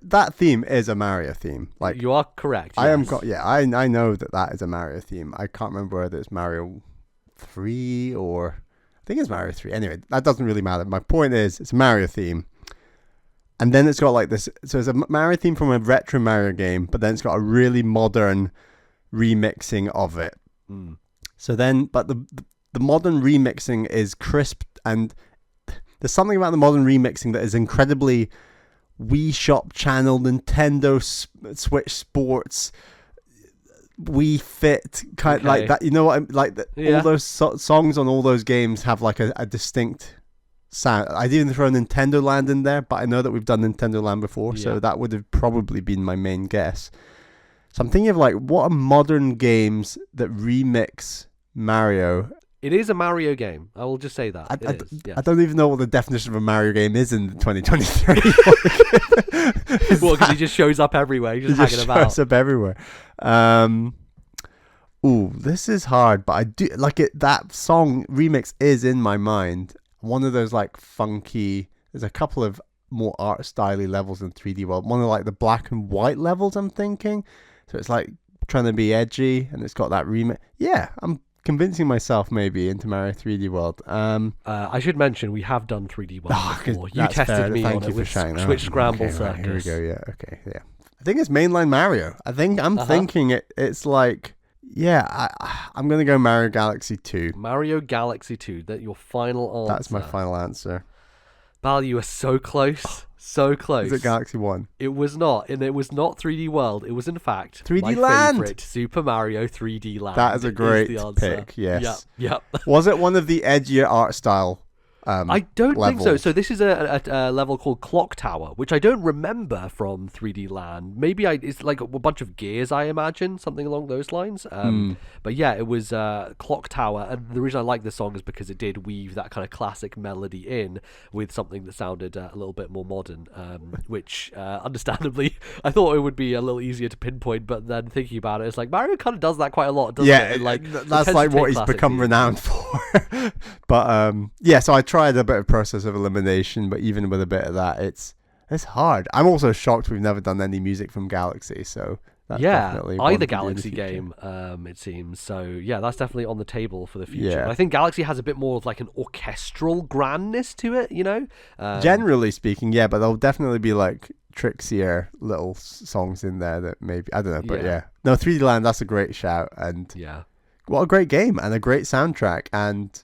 that theme is a Mario theme. Like, you are correct. Yes. I know that is a Mario theme. I can't remember whether it's Mario 3 or I think it's Mario 3. Anyway, that doesn't really matter. My point is it's a Mario theme. And then it's got like this, so it's a Mario theme from a retro Mario game, but then it's got a really modern remixing of it. So then, but the modern remixing is crisp, and there's something about the modern remixing that is incredibly Wii Shop channel, Nintendo Switch Sports, Wii Fit, kind of like that. You know what? All those songs on all those games have like a distinct sound. I'd even throw Nintendo Land in there, but I know that we've done Nintendo Land before, so that would have probably been my main guess. So I'm thinking of like, what are modern games that remix Mario? It is a Mario game. I will just say that. I don't even know what the definition of a Mario game is in 2023. Well, because he just shows up everywhere. He's just hanging about. He shows up everywhere. Ooh, this is hard, but I do like it. That song remix is in my mind. One of those like funky, there's a couple of more art styley levels in 3D World. One of like the black and white levels, I'm thinking. So it's like trying to be edgy, and it's got that remix. Yeah, I'm convincing myself maybe into Mario 3D World. I should mention we have done 3D World before. You That's tested fair. me Thank on you it for with shouting that Switch out. Scramble Okay, right, Circus. here we go. Yeah. Okay. Yeah. I think it's mainline Mario. I'm thinking it's like. Yeah, I'm gonna go Mario Galaxy 2. Mario Galaxy 2. That your final answer. That's my final answer. Bal, you were so close. So close. Is it Galaxy 1? It was not, and it was not 3D World. It was in fact 3D my Land. favorite, Super Mario 3D Land. That is a great the answer. pick. Yes. Yep. Was it one of the edgier art style? I don't think so. levels? So this is a level called Clock Tower, which I don't remember from 3D Land. Maybe it's like a bunch of gears, I imagine, something along those lines. But yeah, it was Clock Tower, and the reason I like this song is because it did weave that kind of classic melody in with something that sounded a little bit more modern, which understandably I thought it would be a little easier to pinpoint. But then thinking about it, it's like Mario kind of does that quite a lot, doesn't it? And, like that's like what he's become renowned for. But yeah, so I tried a bit of process of elimination, but even with a bit of that, it's hard. I'm also shocked we've never done any music from Galaxy, so that's definitely one either to do in the Galaxy future. game, it seems. So yeah, that's definitely on the table for the future. Yeah. And I think Galaxy has a bit more of like an orchestral grandness to it, you know. Generally speaking, yeah, but there'll definitely be like trixier little songs in there that maybe I don't know, but yeah. No, 3D Land, that's a great shout, and yeah, what a great game and a great soundtrack, and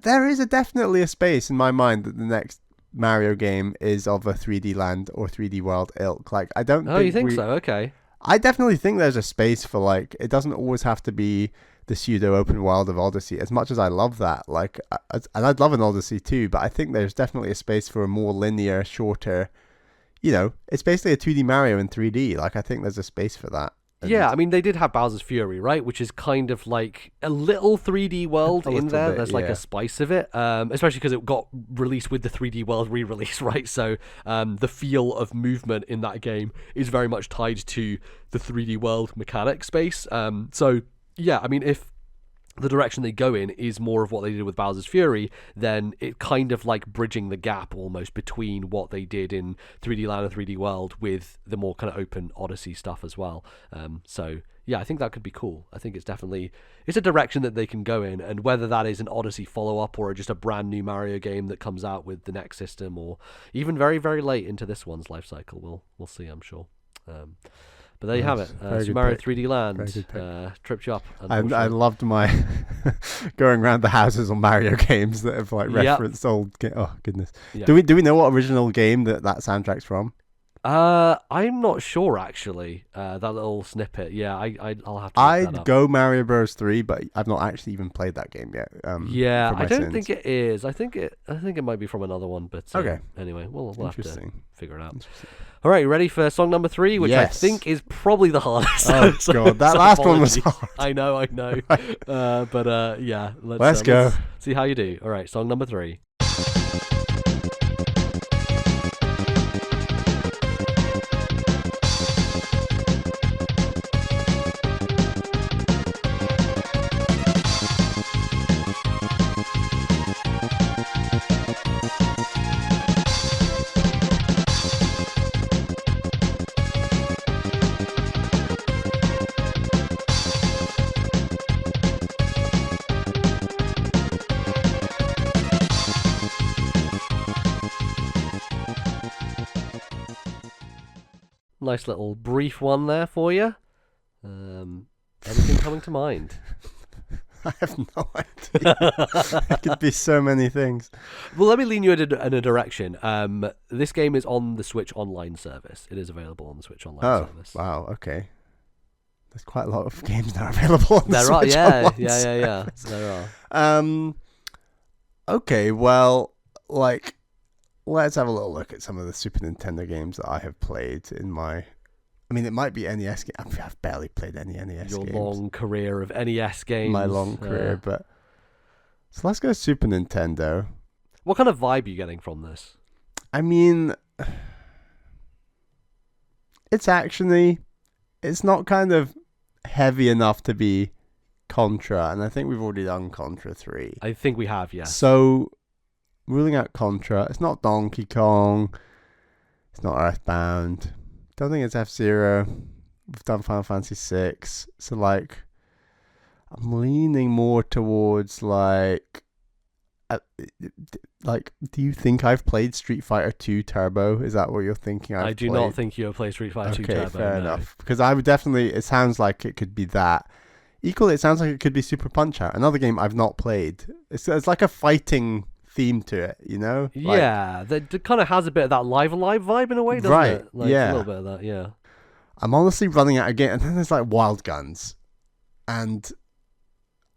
there is definitely a space in my mind that the next Mario game is of a 3D Land or 3D World ilk. Like, I don't. you think so? Okay. I definitely think there's a space for, like, it doesn't always have to be the pseudo open world of Odyssey. As much as I love that, like, and I'd love an Odyssey too, but I think there's definitely a space for a more linear, shorter. You know, it's basically a 2D Mario in 3D. Like, I think there's a space for that. Yeah, I mean, they did have Bowser's Fury, right? Which is kind of like a little 3D world in there. There's like a spice of it, especially because it got released with the 3D World re-release, right? So the feel of movement in that game is very much tied to the 3D World mechanic space. So yeah, I mean, if the direction they go in is more of what they did with Bowser's Fury, then it kind of like bridging the gap almost between what they did in 3D Land and 3D World with the more kind of open Odyssey stuff as well. So yeah, I think that could be cool. I think it's a direction that they can go in, and whether that is an Odyssey follow-up or just a brand new Mario game that comes out with the next system, or even very, very late into this one's life cycle, we'll see, I'm sure. But there you have it. Super Mario 3D Land tripped you up. I loved my going around the houses on Mario games that have like referenced old. Oh goodness! Yep. Do we know what original game that soundtrack's from? I'm not sure actually. That little snippet. Yeah, I'll have to. Look that up. Go Mario Bros 3, but I've not actually even played that game yet. Yeah, I don't think it is. I think it might be from another one. But okay. Anyway, we'll have to figure it out. All right, you ready for song number 3, which I think is probably the hardest. Oh god, that last one was hard. I know. Right. But yeah, let's go. Let's see how you do. All right, song number 3. Nice little brief one there for you. Anything coming to mind? I have no idea. It could be so many things. Well, let me lean you in a direction. This game is on the Switch Online service. It is available on the Switch Online service. Oh, wow, okay. There's quite a lot of games that are available on the Switch Online service. There are. Okay, well, like, let's have a little look at some of the Super Nintendo games that I have played in my... I mean, it might be NES games. I've barely played any NES Your games. long career of NES games. My long career, but... So let's go Super Nintendo. What kind of vibe are you getting from this? I mean... It's actiony. It's not kind of heavy enough to be Contra, and I think we've already done Contra 3. I think we have, yeah. So... Ruling out Contra, it's not Donkey Kong, it's not Earthbound, don't think it's F-Zero. we've done Final Fantasy 6. So like, I'm leaning more towards like do you think I've played Street Fighter 2 Turbo? Is that what you're thinking? I do not think you have played Street Fighter 2 Turbo. Okay, fair no. enough. Because I would definitely, it sounds like it could be that. Equally, it sounds like it could be Super Punch-Out, another game I've not played. It's like a fighting theme to it, you know? Yeah, that kind of has a bit of that Live Alive vibe in a way, doesn't Right, it? Like, yeah. a little bit of that, yeah. I'm honestly running out again. And then there's like Wild Guns. And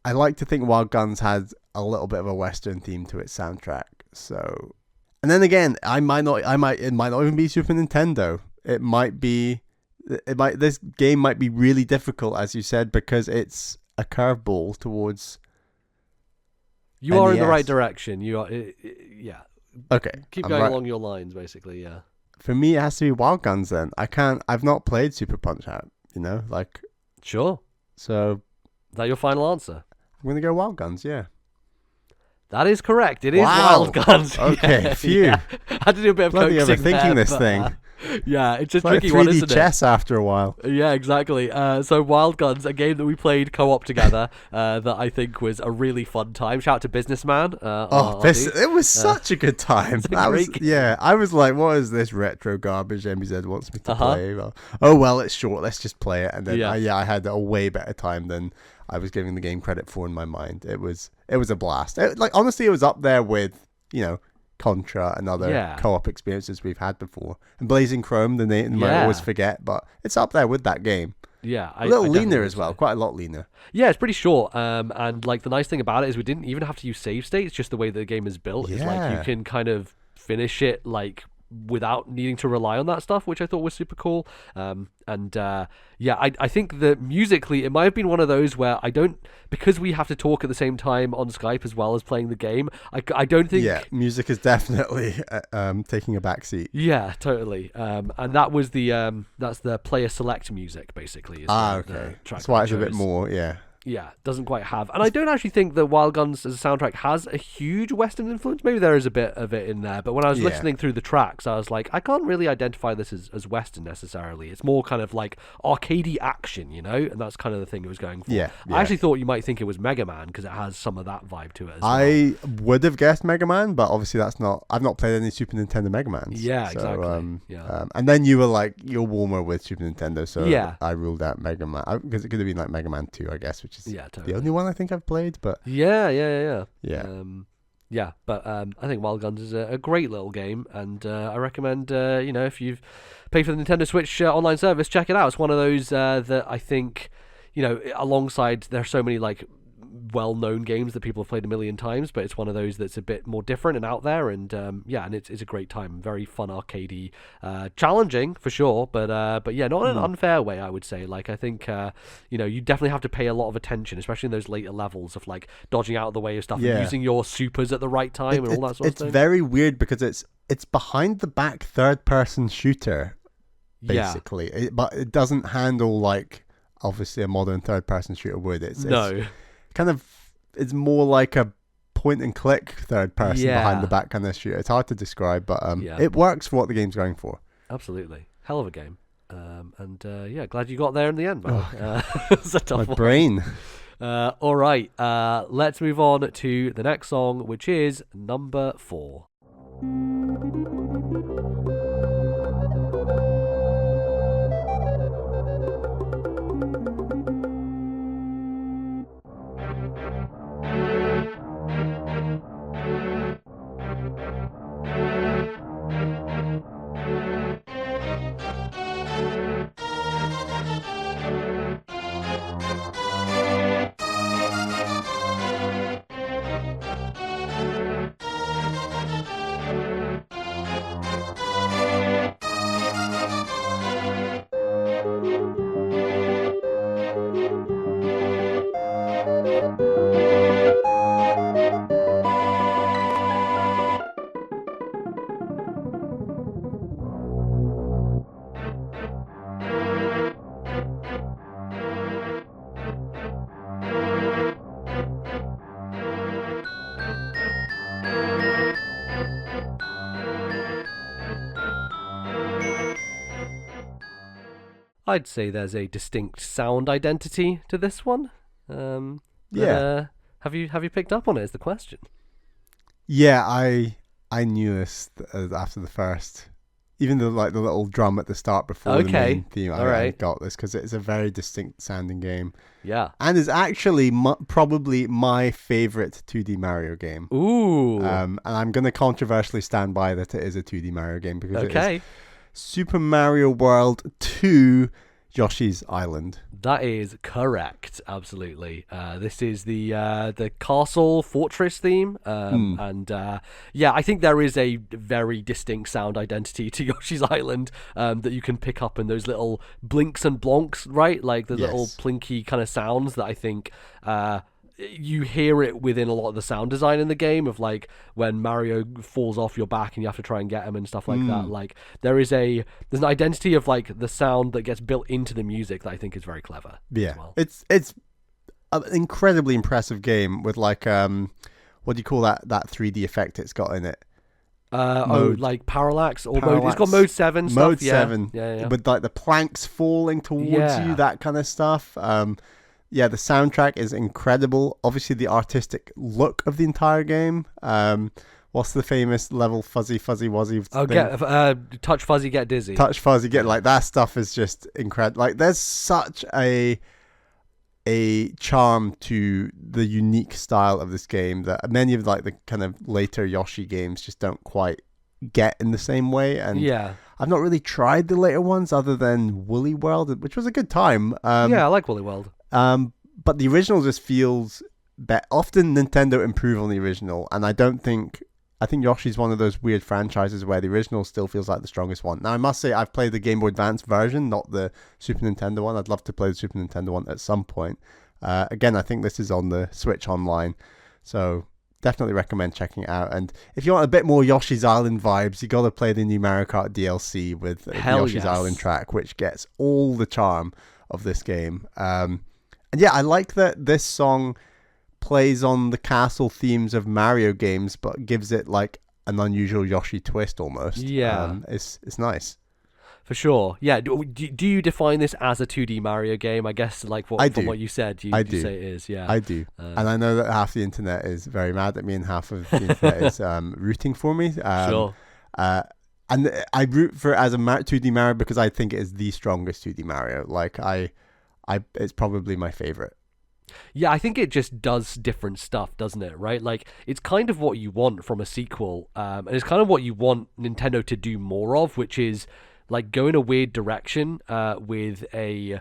I like to think Wild Guns had a little bit of a Western theme to its soundtrack. So, and then again, it might not even be Super Nintendo. This game might be really difficult, as you said, because it's a curveball towards. You are in the NES. right direction. You are, yeah. Okay. Keep I'm going right. along your lines, basically, yeah. For me, it has to be Wild Guns then. I've not played Super Punch Out, you know? Like, Sure. so Is that your final answer? I'm going to go Wild Guns, yeah. That is correct. It is Wow. Wild Guns. Okay, Yeah, phew. yeah. I had to do a bit of Bloody coaxing overthinking there, this but, thing. Yeah, it's a It's like tricky 3D one, isn't chess after a while. it? Yeah, exactly. So Wild Guns, a game that we played co-op together, that I think was a really fun time. Shout out to Businessman. It was such a good time. it's a great game. Yeah, I was like, what is this retro garbage Nbz wants me to Uh-huh. play? Well, it's short, let's just play it. And then Yeah. I had a way better time than I was giving the game credit for in my mind. It was a blast. Honestly, it was up there with, Contra and other co-op experiences we've had before. And Blazing Chrome, the name I always forget, but it's up there with that game. Yeah, A little I leaner definitely as well, would say. quite a lot leaner. Yeah, it's pretty short. And like the nice thing about it is we didn't even have to use save states. Just the way the game is built is like you Yeah. can kind of finish it like without needing to rely on that stuff, which I thought was super cool. I think that musically it might have been one of those where because we have to talk at the same time on Skype as well as playing the game. I don't think. Yeah, music is definitely taking a backseat. Yeah, totally. And that was that's the player select music basically. Is Okay. the track That's why that it's a bit chose. more, yeah. Yeah, doesn't quite have. And I don't actually think that Wild Guns as a soundtrack has a huge Western influence. Maybe there is a bit of it in there. But when I was Yeah. listening through the tracks, I was like, I can't really identify this as Western necessarily. It's more kind of like arcadey action, And that's kind of the thing it was going for. Yeah, yeah. I actually thought you might think it was Mega Man because it has some of that vibe to it as well. I would have guessed Mega Man, but obviously I've not played any Super Nintendo Mega Mans. Yeah, so, exactly. Yeah. And then you were like, you're warmer with Super Nintendo, so Yeah. I ruled out Mega Man. Because it could have been like Mega Man 2, I guess, which is Yeah, totally. the only one I think I've played, but Yeah. Yeah. But I think Wild Guns is a great little game, and I recommend, if you've paid for the Nintendo Switch online service, check it out. It's one of those that I think, alongside, there are so many like well-known games that people have played a million times, but it's one of those that's a bit more different and out there, and and it's a great time, very fun, arcadey, challenging for sure, but yeah, not in an unfair way, I would say. Like I think you definitely have to pay a lot of attention, especially in those later levels of like dodging out of the way of stuff and Yeah. using your supers at the right time and all that sort of it's thing. very weird because it's behind the back third-person shooter, basically, but it doesn't handle like obviously a modern third-person shooter would. It's kind of, it's more like a point and click third person behind the back kind of shooter. It's hard to describe, but it works for what the game's going for. Absolutely, hell of a game. Glad you got there in the end, man. It's a tough My one. brain. All right, let's move on to the next song, which is number 4. I'd say there's a distinct sound identity to this one. Yeah. Have you picked up on it? Is the question. Yeah, I knew this after the first, even the little drum at the start before the main theme. I got this because it's a very distinct sounding game. Yeah, and is actually probably my favorite 2D Mario game. Ooh. And I'm going to controversially stand by that it is a 2D Mario game because it is Super Mario World 2 Yoshi's Island. That is correct. Absolutely. This is the castle fortress theme, and I think there is a very distinct sound identity to Yoshi's Island that you can pick up in those little blinks and blonks, right? Like the little plinky kind of sounds that I think you hear it within a lot of the sound design in the game, of like when Mario falls off your back and you have to try and get him and stuff like that. Like there's an identity of like the sound that gets built into the music that I think is very clever. Yeah, as well. It's an incredibly impressive game with like what do you call that 3D effect it's got in it? Like parallax or mode. It's got mode 7 stuff. Mode 7. Yeah. With like the planks falling towards you, that kind of stuff. Yeah, the soundtrack is incredible. Obviously, the artistic look of the entire game. What's the famous level Fuzzy Wuzzy thing? Touch Fuzzy, get dizzy. Touch Fuzzy, get like that stuff is just incredible. Like there's such a charm to the unique style of this game that many of like the kind of later Yoshi games just don't quite get in the same way. And I've not really tried the later ones other than Woolly World, which was a good time. I like Woolly World. But the original just feels better. Often Nintendo improve on the original, and I think Yoshi's one of those weird franchises where the original still feels like the strongest one. Now, I must say, I've played the Game Boy Advance version, not the Super Nintendo one. I'd love to play the Super Nintendo one at some point. Again, I think this is on the Switch Online, so definitely recommend checking it out. And if you want a bit more Yoshi's Island vibes, you got to play the new Mario Kart DLC with the Yoshi's Island track, which gets all the charm of this game. And yeah, I like that this song plays on the castle themes of Mario games, but gives it like an unusual Yoshi twist almost. Yeah. It's nice. For sure. Yeah. Do you define this as a 2D Mario game? I guess like from what you said, you say it is. Yeah. I do. And I know that half the internet is very mad at me and half of the internet is rooting for me. Sure. And I root for it as a 2D Mario because I think it is the strongest 2D Mario. Like it's probably my favorite. Yeah, I think it just does different stuff, doesn't it? Right? Like it's kind of what you want from a sequel, and it's kind of what you want Nintendo to do more of, which is like go in a weird direction with a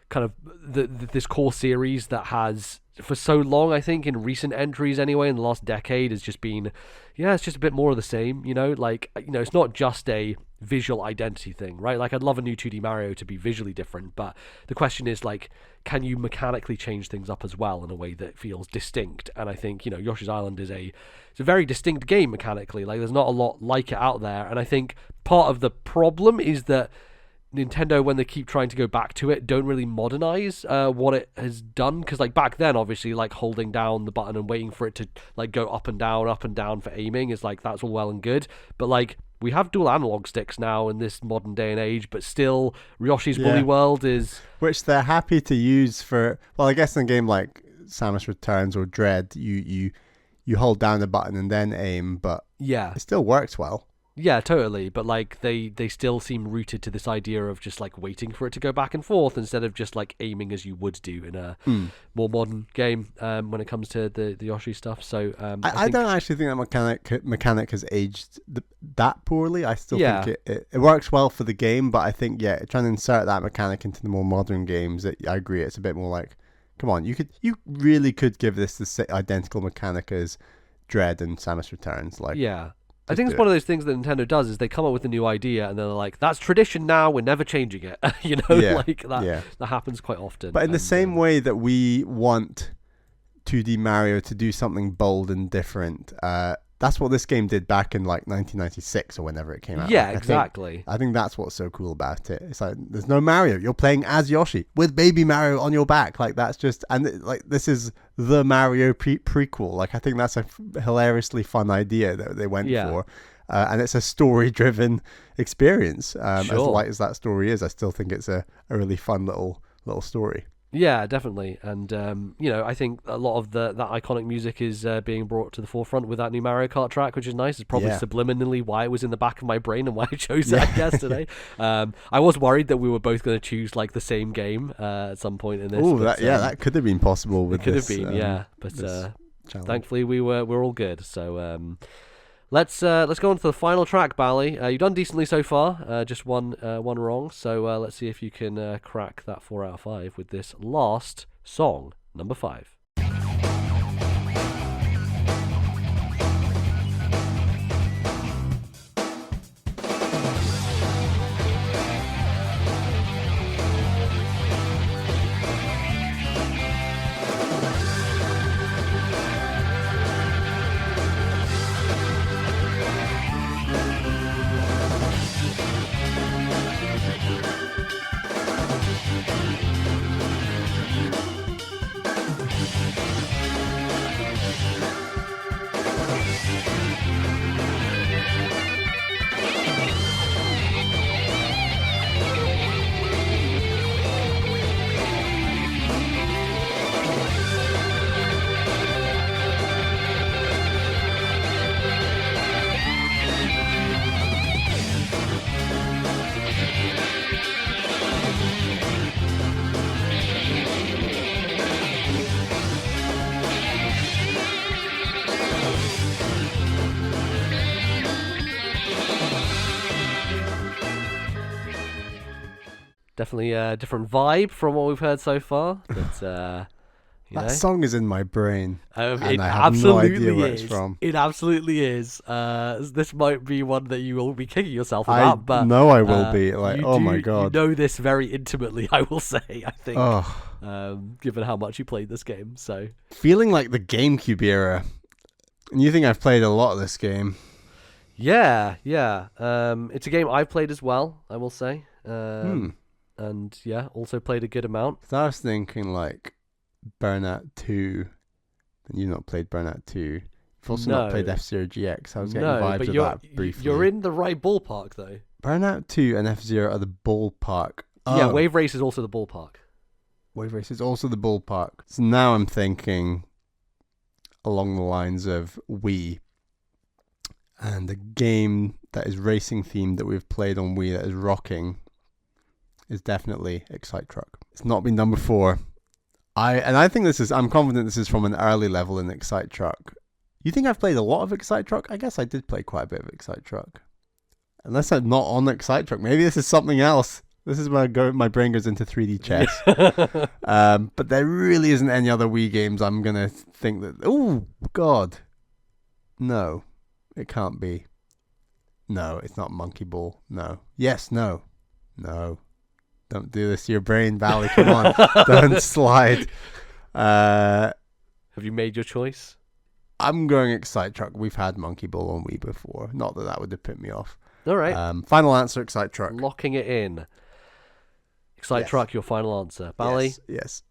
kind of this core series that has for so long, I think in recent entries anyway in the last decade, has just been it's just a bit more of the same, like it's not just a visual identity thing, right? Like I'd love a new 2D Mario to be visually different, but the question is like, can you mechanically change things up as well in a way that feels distinct? And I think Yoshi's Island it's a very distinct game mechanically. Like there's not a lot like it out there, and I think part of the problem is that Nintendo, when they keep trying to go back to it, don't really modernize what it has done, because like back then obviously like holding down the button and waiting for it to like go up and down for aiming is like, that's all well and good, but like we have dual analog sticks now in this modern day and age, but still Yoshi's Woolly World is... Which they're happy to use for... Well, I guess in a game like Samus Returns or Dread, you hold down the button and then aim, but it still works well. Yeah, totally. But like they still seem rooted to this idea of just like waiting for it to go back and forth instead of just like aiming as you would do in a more modern game when it comes to the Yoshi stuff. So I don't actually think that mechanic has aged that poorly. I still think it works well for the game, but I think trying to insert that mechanic into the more modern games, I agree. It's a bit more like, come on, you really could give this the identical mechanic as Dread and Samus Returns. Like I think it's one of those things that Nintendo does is they come up with a new idea and they're like, that's tradition now, we're never changing it. Like that happens quite often. But in the same way that we want 2D Mario to do something bold and different, that's what this game did back in like 1996 or whenever it came out. Yeah, Like, exactly. I think that's what's so cool about it. It's like there's no Mario. You're playing as Yoshi with baby Mario on your back. Like that's just like this is the Mario prequel. Like I think that's a hilariously fun idea that they went for. And it's a story-driven experience. As light as that story is, I still think it's a really fun little story. Yeah, definitely. And, I think a lot of that iconic music is being brought to the forefront with that new Mario Kart track, which is nice. It's probably subliminally why it was in the back of my brain and why I chose it, I guess, today. I was worried that we were both going to choose like the same game at some point in this. Oh, that could have been possible with this. It could have been, But thankfully we're all good. So... Let's go on to the final track, Bally. You've done decently so far, just one wrong. So let's see if you can crack that 4 out of 5 with this last song, number 5. Definitely a different vibe from what we've heard so far. But that song is in my brain, and it I have no idea where is. it's from. It absolutely is. This might be one that you will be kicking yourself about. But know I will be. Like, oh my god, you know this very intimately. I will say. I think, given how much you played this game, so feeling like the GameCube era. And you think I've played a lot of this game? Yeah. It's a game I've played as well. I will say. And also played a good amount. So I was thinking like Burnout 2. You've not played Burnout 2. You've also not played F-Zero GX. I was getting vibes of that briefly. You're in the right ballpark though. Burnout 2 and F-Zero are the ballpark. Yeah, Wave Race is also the ballpark. Wave Race is also the ballpark. So now I'm thinking along the lines of Wii. And the game that is racing themed that we've played on Wii that is rocking is definitely Excite Truck. It's not been done before. I think I'm confident this is from an early level in Excite Truck. You think I've played a lot of Excite Truck? I guess I did play quite a bit of Excite Truck. Unless I'm not on Excite Truck. Maybe this is something else. This is where my brain goes into 3D chess. But there really isn't any other Wii games I'm going to think that... Oh, God. No. It can't be. No, it's not Monkey Ball. No. Yes, no. No. Don't do this to your brain, Bally. Come on. Don't slide. Have you made your choice? I'm going Excite Truck. We've had Monkey Ball on Wii before. Not that would have put me off. All right. Final answer, Excite Truck. Locking it in. Excite Truck, your final answer. Bally? Yes.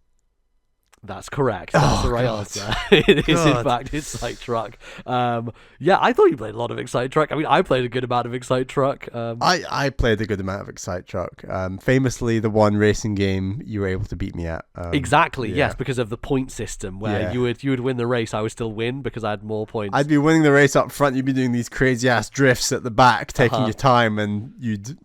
That's correct. That's the right answer. It is, in fact, Excite Truck. I thought you played a lot of Excite Truck. I mean, I played a good amount of Excite Truck. I played a good amount of Excite Truck. Famously, the one racing game you were able to beat me at. Exactly, yes, because of the point system where you would win the race, I would still win because I had more points. I'd be winning the race up front, you'd be doing these crazy-ass drifts at the back, taking your time, and you'd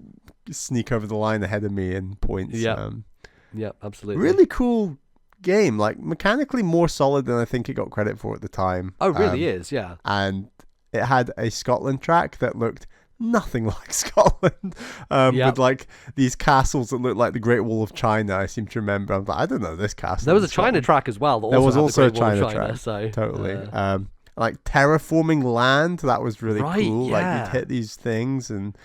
sneak over the line ahead of me in points. Yeah, absolutely. Really cool game, like mechanically more solid than I think it got credit for at the time. Oh, really is, yeah. And it had a Scotland track that looked nothing like Scotland, with like these castles that looked like the Great Wall of China. I seem to remember. I'm like, I don't know this castle. There was a China track as well. There was also a China track. So, totally. Like terraforming land, that was really cool. Yeah. Like you'd hit these things and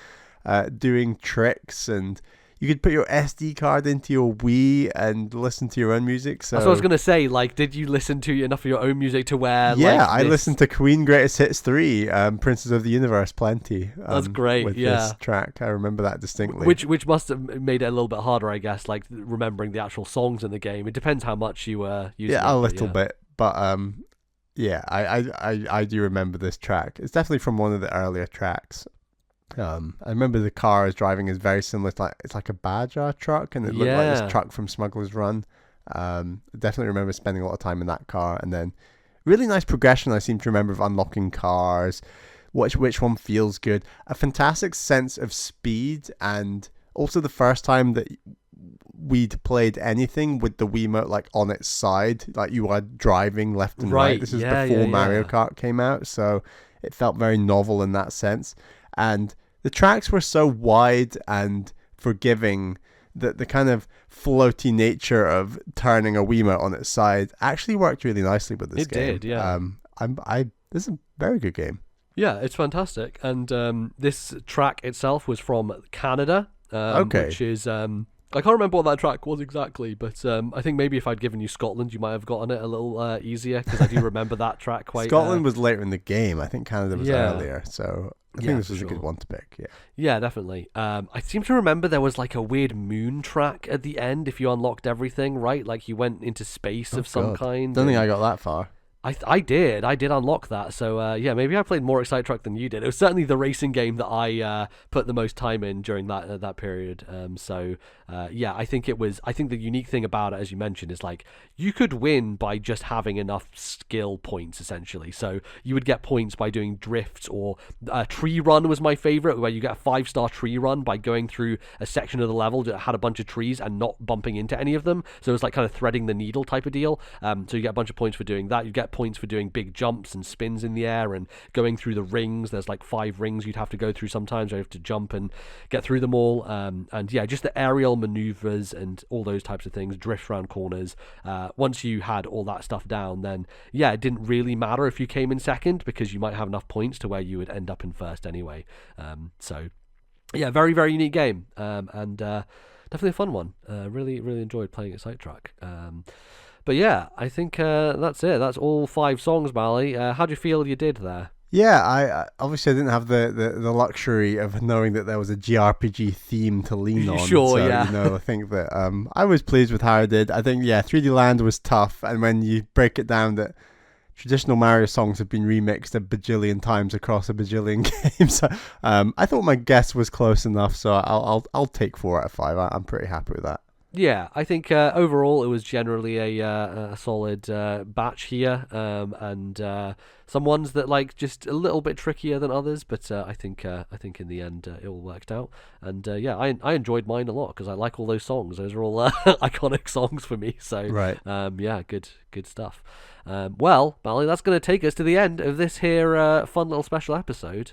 doing tricks, and you could put your SD card into your Wii and listen to your own music. So That's what I was gonna say. Like, did you listen to enough of your own music to where? yeah, like, I this... listened to Queen Greatest Hits 3, Princes of the Universe, plenty. That's great. With this track, I remember that distinctly. Which must have made it a little bit harder, I guess. Like remembering the actual songs in the game. It depends how much you were using. Yeah, it, a little bit, but yeah, I do remember this track. It's definitely from one of the earlier tracks. I remember the car I was driving is very similar to it's like a Badger truck, and it looked like this truck from Smuggler's Run. I definitely remember spending a lot of time in that car, and then really nice progression. I seem to remember of unlocking cars, which one feels good, a fantastic sense of speed, and also the first time that we'd played anything with the Wiimote like on its side, like you are driving left and right. This is before Mario Kart came out, so it felt very novel in that sense. And the tracks were so wide and forgiving that the kind of floaty nature of turning a Wiimote on its side actually worked really nicely with this game. It did, yeah. This is a very good game. Yeah, it's fantastic. And this track itself was from Canada, which is I can't remember what that track was exactly, but I think maybe if I'd given you Scotland, you might have gotten it a little easier, because I do remember that track quite. Scotland was later in the game. I think Canada was earlier, so I think this was a good one to pick. Yeah, definitely. I seem to remember there was like a weird moon track at the end if you unlocked everything, right? Like you went into space of some kind. Don't think I got that far. I did unlock that, so yeah, maybe I played more Excite Truck than you did. It was certainly the racing game that I put the most time in during that period. Yeah, I think the unique thing about it, as you mentioned, is like you could win by just having enough skill points, essentially. So you would get points by doing drifts, or tree run was my favorite, where you get a 5-star tree run by going through a section of the level that had a bunch of trees and not bumping into any of them. So it's like kind of threading the needle type of deal. So you get a bunch of points for doing that. You get points for doing big jumps and spins in the air and going through the rings. There's like 5 rings you'd have to go through sometimes. You have to jump and get through them all. And yeah, just the aerial maneuvers and all those types of things, drift around corners. Once you had all that stuff down, then yeah, it didn't really matter if you came in second, because you might have enough points to where you would end up in first anyway. So yeah, very, very unique game. And definitely a fun one. Really, really enjoyed playing Excite Truck. But yeah, I think that's it. That's all 5 songs, Bally. How do you feel you did there? Yeah, I obviously I didn't have the luxury of knowing that there was a JRPG theme to lean on. Sure, so, yeah. I think that I was pleased with how I did. I think 3D Land was tough, and when you break it down that traditional Mario songs have been remixed a bajillion times across a bajillion games, I thought my guess was close enough. So I'll take 4 out of 5. I'm pretty happy with that. Yeah, I think overall it was generally a solid batch here, and some ones that like just a little bit trickier than others, but I think in the end it all worked out, and yeah, I enjoyed mine a lot because I like all those songs. Those are all iconic songs for me. So right, yeah, good stuff. Well, Bally, that's going to take us to the end of this here fun little special episode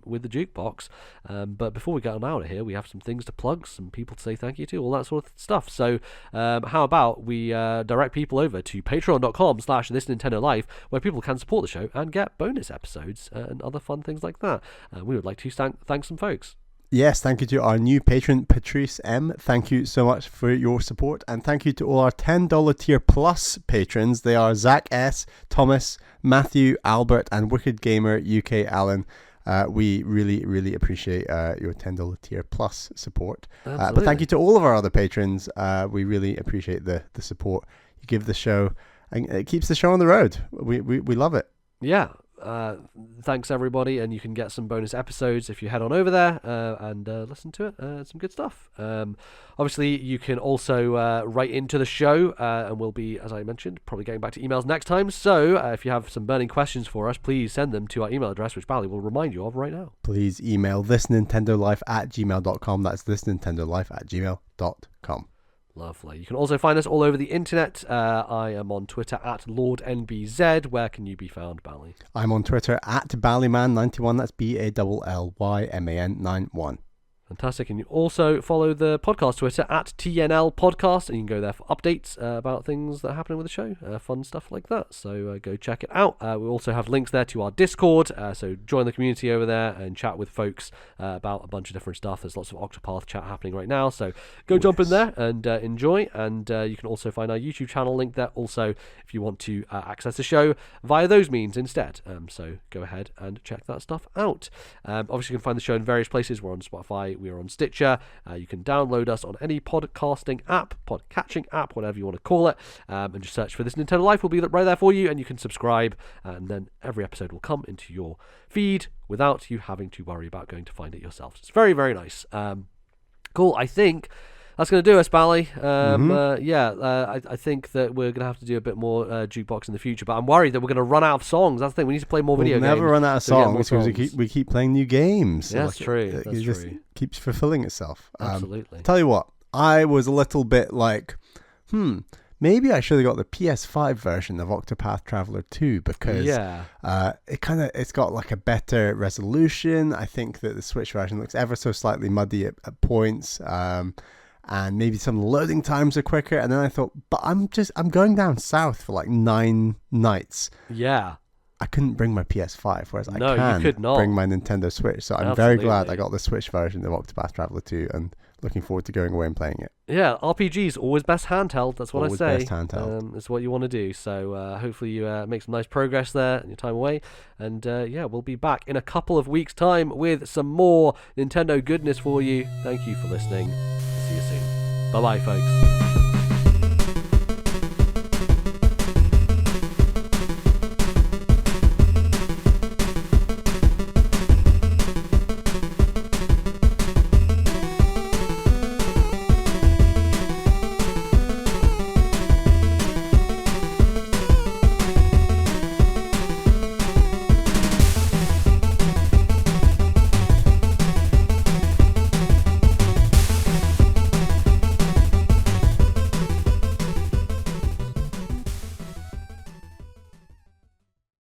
with the Jukebox. But before we get on out of here, we have some things to plug, some people to say thank you to, all that sort of stuff. So how about we direct people over to patreon.com/ThisNintendoLife, where people can support the show and get bonus episodes and other fun things like that. We would like to thank some folks. Yes, thank you to our new patron, Patrice M. Thank you so much for your support. And thank you to all our $10 tier plus patrons. They are Zach S., Thomas, Matthew, Albert, and Wicked Gamer UK Allen. We really, really appreciate your $10 tier plus support. But thank you to all of our other patrons. We really appreciate the support you give the show. And it keeps the show on the road. We love it. Yeah. Thanks everybody, and you can get some bonus episodes if you head on over there and listen to it. Some good stuff. Obviously you can also write into the show, and we'll be, as I mentioned, probably getting back to emails next time. So if you have some burning questions for us, please send them to our email address, which Bally will remind you of right now. Please email thisnintendolife@gmail.com. That's thisnintendolife@gmail.com. Lovely. You can also find us all over the internet. I am on Twitter at Lord NBZ. Where can you be found, Bally? I'm on Twitter at Ballyman91. That's BALLYMAN91. Fantastic. And you also follow the podcast Twitter at TNL Podcast, and you can go there for updates about things that are happening with the show, fun stuff like that. So go check it out. We also have links there to our Discord, so join the community over there and chat with folks about a bunch of different stuff. There's lots of Octopath chat happening right now, so go jump in there and enjoy. And you can also find our YouTube channel link there also if you want to access the show via those means instead. So go ahead and check that stuff out. Obviously, you can find the show in various places. We're on Spotify, we're on Stitcher. You can download us on any podcasting app, podcatching app, whatever you want to call it, and just search for This Nintendo Life. Will be right there for you, and you can subscribe, and then every episode will come into your feed without you having to worry about going to find it yourself. It's very, very nice. Cool. I think that's going to do us, Bally. I think that we're going to have to do a bit more jukebox in the future, but I'm worried that we're going to run out of songs. That's the thing. We need to play more video games. We'll never run out of songs because we keep playing new games. Yeah, that's true. It just keeps fulfilling itself. Absolutely. Tell you what, I was a little bit like, maybe I should have got the PS5 version of Octopath Traveler 2 because it's got like a better resolution. I think that the Switch version looks ever so slightly muddy at points. And maybe some loading times are quicker. And then I thought, but I'm going down south for like 9 nights. Yeah. I couldn't bring my PS5, whereas I you could not bring my Nintendo Switch. So I'm very glad I got the Switch version of Octopath Traveler 2 and looking forward to going away and playing it. Yeah, RPGs always best handheld. That's what always I say. Best handheld. It's what you want to do. So hopefully you make some nice progress there in your time away. And we'll be back in a couple of weeks' time with some more Nintendo goodness for you. Thank you for listening. See you soon. Bye-bye, folks.